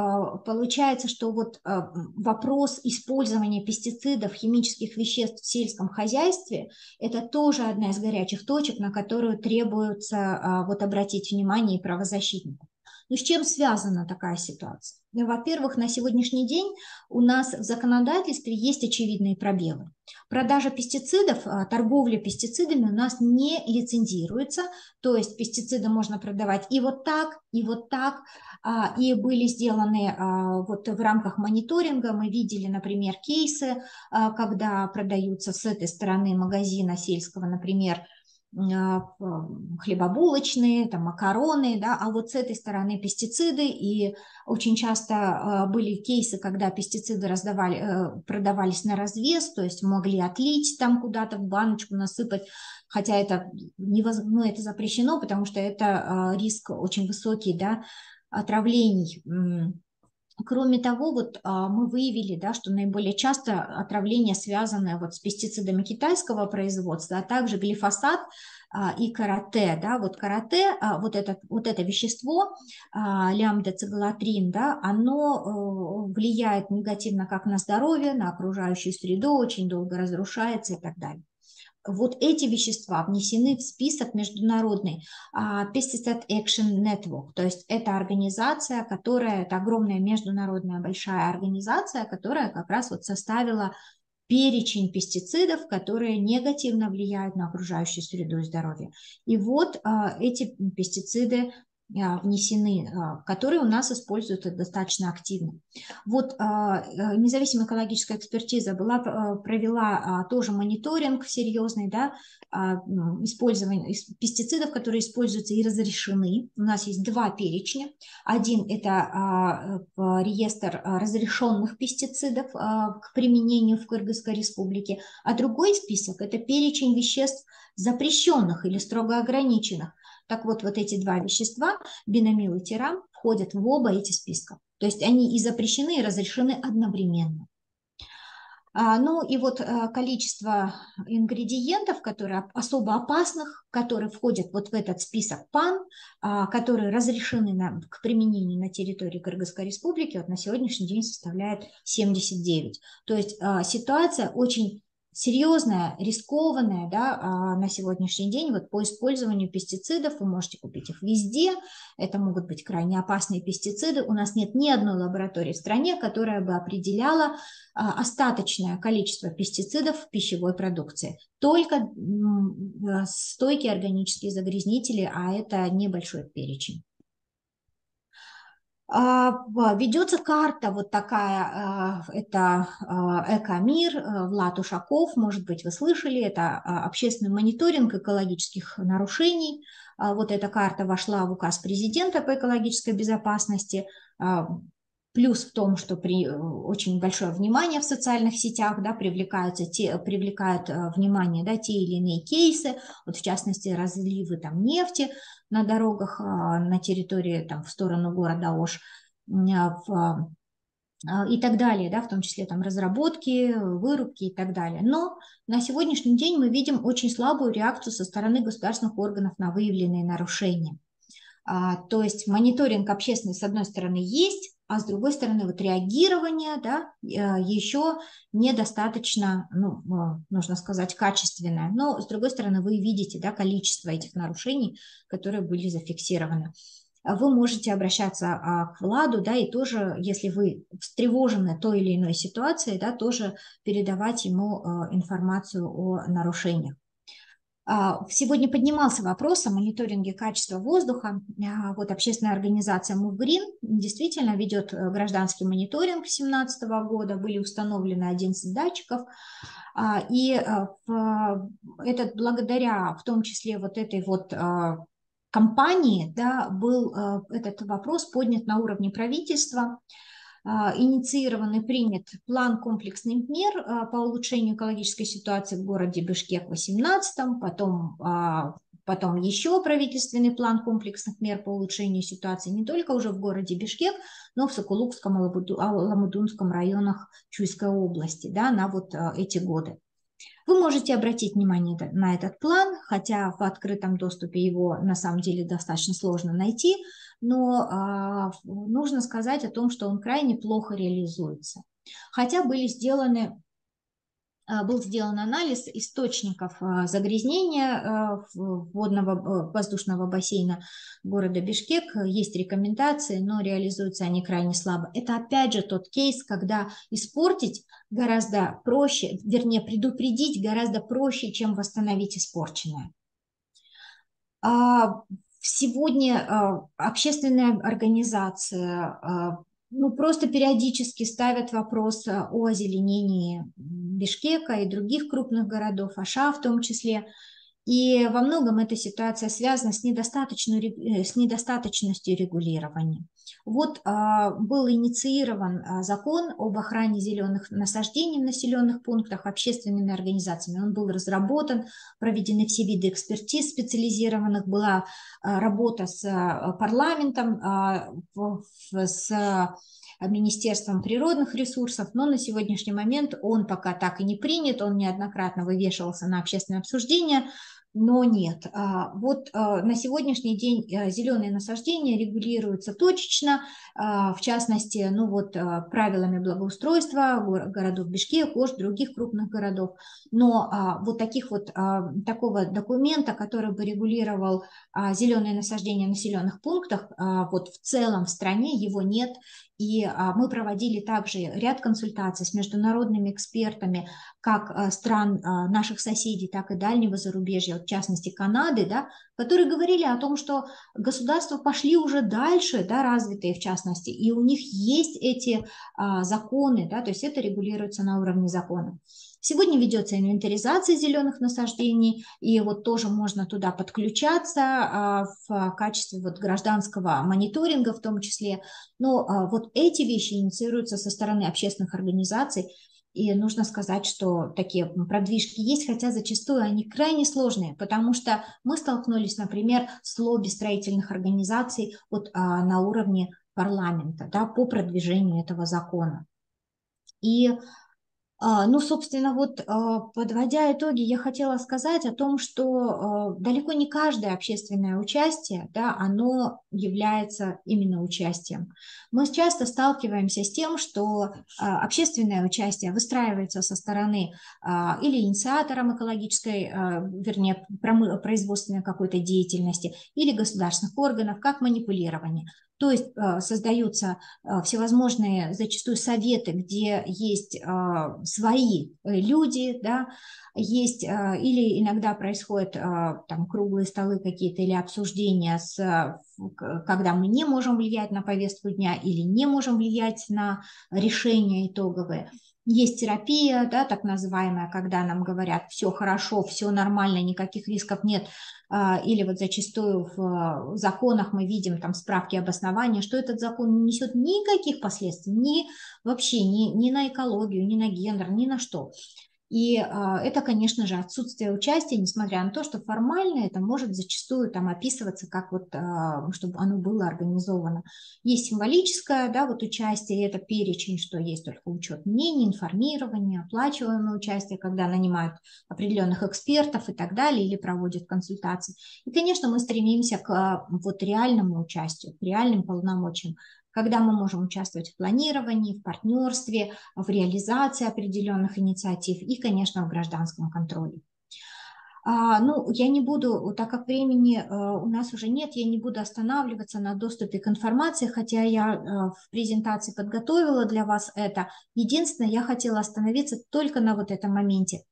получается, что вот вопрос использования пестицидов, химических веществ в сельском хозяйстве, это тоже одна из горячих точек, на которую требуется вот обратить внимание и правозащитников. Но с чем связана такая ситуация? Во-первых, на сегодняшний день у нас в законодательстве есть очевидные пробелы. Продажа пестицидов, торговля пестицидами у нас не лицензируется, то есть пестициды можно продавать и вот так, и вот так. И были сделаны вот в рамках мониторинга, мы видели, например, кейсы, когда продаются с этой стороны магазина сельского, например, хлебобулочные, там, макароны, да, а вот с этой стороны пестициды, и очень часто были кейсы, когда пестициды продавались на развес, то есть могли отлить там куда-то в баночку, насыпать, хотя это, это запрещено, потому что это риск очень высокий, да, отравлений. Кроме того, вот мы выявили, да, что наиболее часто отравления связаны вот с пестицидами китайского производства, а также глифосат и карате. Да, вот карате, вот это вещество, лямбда-цигалатрин, да, оно влияет негативно как на здоровье, на окружающую среду, очень долго разрушается и так далее. Вот эти вещества внесены в список международный Pesticide Action Network, то есть это организация, это огромная международная большая организация, которая как раз вот составила перечень пестицидов, которые негативно влияют на окружающую среду и здоровье. И вот эти пестициды внесены, которые у нас используются достаточно активно. Вот независимая экологическая экспертиза провела тоже мониторинг серьезный, да, использование пестицидов, которые используются и разрешены. У нас есть два перечня. Один – это реестр разрешенных пестицидов к применению в Кыргызской республике, а другой список – это перечень веществ запрещенных или строго ограниченных. Так вот, вот эти два вещества, бинамил и тирам, входят в оба эти списка. То есть они и запрещены, и разрешены одновременно. Ну и вот количество ингредиентов, которые особо опасных, которые входят вот в этот список ПАН, которые разрешены к применению на территории Кыргызской республики, вот на сегодняшний день составляет 79. То есть ситуация очень серьезная, рискованная, да, на сегодняшний день вот по использованию пестицидов. Вы можете купить их везде. Это могут быть крайне опасные пестициды. У нас нет ни одной лаборатории в стране, которая бы определяла остаточное количество пестицидов в пищевой продукции. Только стойкие органические загрязнители, а это небольшой перечень. Ведется карта вот такая, это Экомир, Влад Ушаков, может быть, вы слышали, это общественный мониторинг экологических нарушений. Вот эта карта вошла в указ президента по экологической безопасности. Плюс в том, что очень большое внимание в социальных сетях, да, привлекают внимание, да, те или иные кейсы, вот в частности разливы там нефти на дорогах на территории там в сторону города Ош и так далее, да, в том числе там разработки, вырубки и так далее. Но на сегодняшний день мы видим очень слабую реакцию со стороны государственных органов на выявленные нарушения. То есть мониторинг общественный, с одной стороны, есть, а с другой стороны, вот реагирование, да, еще недостаточно, ну, нужно сказать, качественное. Но, с другой стороны, вы видите, да, количество этих нарушений, которые были зафиксированы. Вы можете обращаться к Владу, да, и тоже, если вы встревожены той или иной ситуацией, да, тоже передавать ему информацию о нарушениях. Сегодня поднимался вопрос о мониторинге качества воздуха. Вот общественная организация MoveGreen действительно ведет гражданский мониторинг с 2017 года. Были установлены 11 датчиков. И это благодаря, в том числе, вот этой вот компании, да, был этот вопрос поднят на уровне правительства. Инициирован и принят план комплексных мер по улучшению экологической ситуации в городе Бишкек в 2018, потом еще правительственный план комплексных мер по улучшению ситуации не только уже в городе Бишкек, но в Сокулукском и Ламудунском районах Чуйской области, да, на вот эти годы. Вы можете обратить внимание на этот план, хотя в открытом доступе его на самом деле достаточно сложно найти, но нужно сказать о том, что он крайне плохо реализуется. Хотя был сделан анализ источников загрязнения водного воздушного бассейна города Бишкек. Есть рекомендации, но реализуются они крайне слабо. Это опять же тот кейс, когда испортить гораздо проще, вернее, предупредить гораздо проще, чем восстановить испорченное. Сегодня общественная организация просто периодически ставят вопрос о озеленении Бишкека и других крупных городов, Аша в том числе. И во многом эта ситуация связана с недостаточностью регулирования. Вот был инициирован закон об охране зеленых насаждений в населенных пунктах общественными организациями. Он был разработан, проведены все виды экспертиз специализированных, была работа с парламентом, с Министерством природных ресурсов, но на сегодняшний момент он пока так и не принят, он неоднократно вывешивался на общественное обсуждение, но нет. Вот на сегодняшний день зеленые насаждения регулируются точечно, в частности, ну вот правилами благоустройства городов Бишкек, Ош, других крупных городов, но вот такого документа, который бы регулировал зеленые насаждения в населенных пунктах, вот в целом в стране его нет. И мы проводили также ряд консультаций с международными экспертами, как стран наших соседей, так и дальнего зарубежья. в частности Канады, да, которые говорили о том, что государства пошли уже дальше, да, развитые в частности, и у них есть эти законы, да, то есть это регулируется на уровне закона. Сегодня ведется инвентаризация зеленых насаждений, и вот тоже можно туда подключаться в качестве вот гражданского мониторинга в том числе. Но вот эти вещи инициируются со стороны общественных организаций, и нужно сказать, что такие продвижки есть, хотя зачастую они крайне сложные, потому что мы столкнулись, например, с лобби строительных организаций вот, на уровне парламента, да, по продвижению этого закона. И ну, собственно, вот подводя итоги, я хотела сказать о том, что далеко не каждое общественное участие, да, оно является именно участием. Мы часто сталкиваемся с тем, что общественное участие выстраивается со стороны или инициатором экологической, вернее, производственной какой-то деятельности, или государственных органов, как манипулирование. То есть создаются всевозможные зачастую советы, где есть свои люди, да, есть или иногда происходят там круглые столы какие-то или обсуждения, когда мы не можем влиять на повестку дня или не можем влиять на решения итоговые. Есть терапия, да, так называемая, когда нам говорят, все хорошо, все нормально, никаких рисков нет. Или вот зачастую в законах мы видим там справки обоснования, что этот закон не несет никаких последствий, вообще ни на экологию, ни на гендер, ни на что. И это, конечно же, отсутствие участия, несмотря на то, что формально это может зачастую там описываться как вот, чтобы оно было организовано. Есть символическое, да, вот участие, это перечень, что есть только учет мнений, информирование, оплачиваемое участие, когда нанимают определенных экспертов и так далее, или проводят консультации. И, конечно, мы стремимся к вот реальному участию, к реальным полномочиям, когда мы можем участвовать в планировании, в партнерстве, в реализации определенных инициатив и, конечно, в гражданском контроле. Ну, я не буду, так как времени у нас уже нет, я не буду останавливаться на доступе к информации, хотя я в презентации подготовила для вас это. Единственное, я хотела остановиться только на вот этом моменте.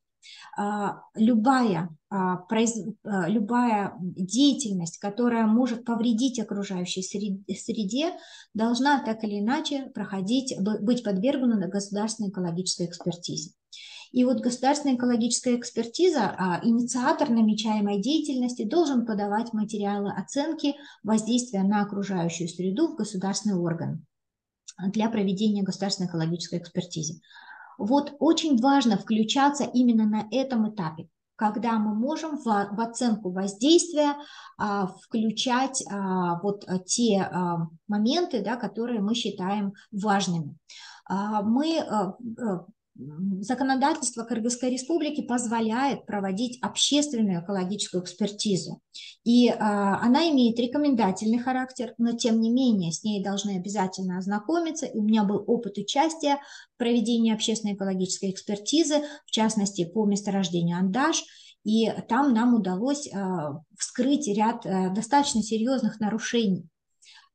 Любая деятельность, которая может повредить окружающей среде, должна так или иначе быть подвергнута государственной экологической экспертизе. И вот государственная экологическая экспертиза, инициатор намечаемой деятельности должен подавать материалы оценки воздействия на окружающую среду в государственный орган для проведения государственной экологической экспертизы. Вот очень важно включаться именно на этом этапе, когда мы можем в оценку воздействия включать вот те моменты, да, которые мы считаем важными. Законодательство Кыргызской республики позволяет проводить общественную экологическую экспертизу. И она имеет рекомендательный характер, но тем не менее с ней должны обязательно ознакомиться. И у меня был опыт участия в проведении общественной экологической экспертизы, в частности по месторождению Андаш. И там нам удалось вскрыть ряд достаточно серьезных нарушений.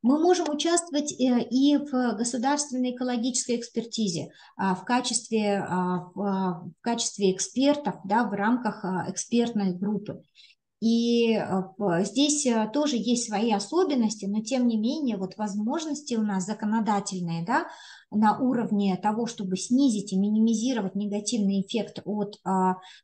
Мы можем участвовать и в государственной экологической экспертизе в качестве экспертов, да, в рамках экспертной группы. И здесь тоже есть свои особенности, но тем не менее вот возможности у нас законодательные, да, на уровне того, чтобы снизить и минимизировать негативный эффект от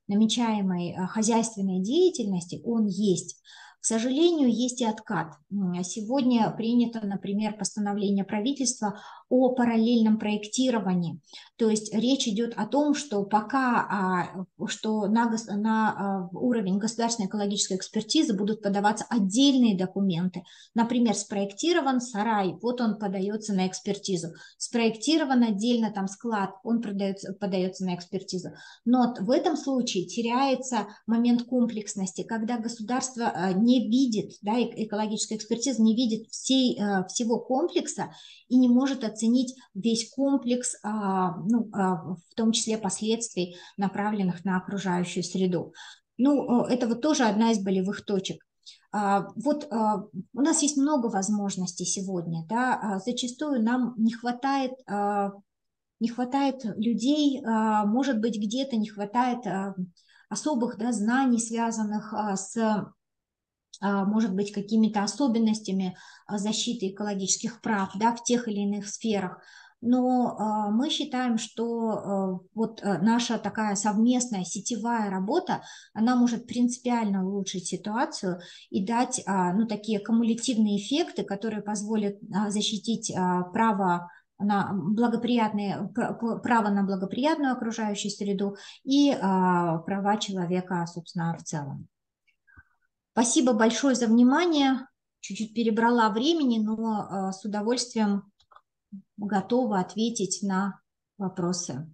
намечаемой хозяйственной деятельности, он есть. К сожалению, есть и откат. Сегодня принято, например, постановление правительства о параллельном проектировании. То есть речь идет о том, что пока что на уровень государственной экологической экспертизы будут подаваться отдельные документы. Например, спроектирован сарай, вот он подается на экспертизу. Спроектирован отдельно там склад, он подается на экспертизу. Но в этом случае теряется момент комплексности, когда государство не видит, да, экологическая экспертиза не видит всего комплекса и не может оценить весь комплекс, в том числе последствий, направленных на окружающую среду. Ну, это вот тоже одна из болевых точек. Вот у нас есть много возможностей сегодня, да, зачастую нам не хватает людей, может быть, где-то не хватает особых, да, знаний, связанных с, может быть, какими-то особенностями защиты экологических прав, да, в тех или иных сферах. Но мы считаем, что вот наша такая совместная сетевая работа, она может принципиально улучшить ситуацию и дать, ну, такие кумулятивные эффекты, которые позволят защитить право на право на благоприятную окружающую среду и права человека, собственно, в целом. Спасибо большое за внимание. Чуть-чуть перебрала времени, но с удовольствием готова ответить на вопросы.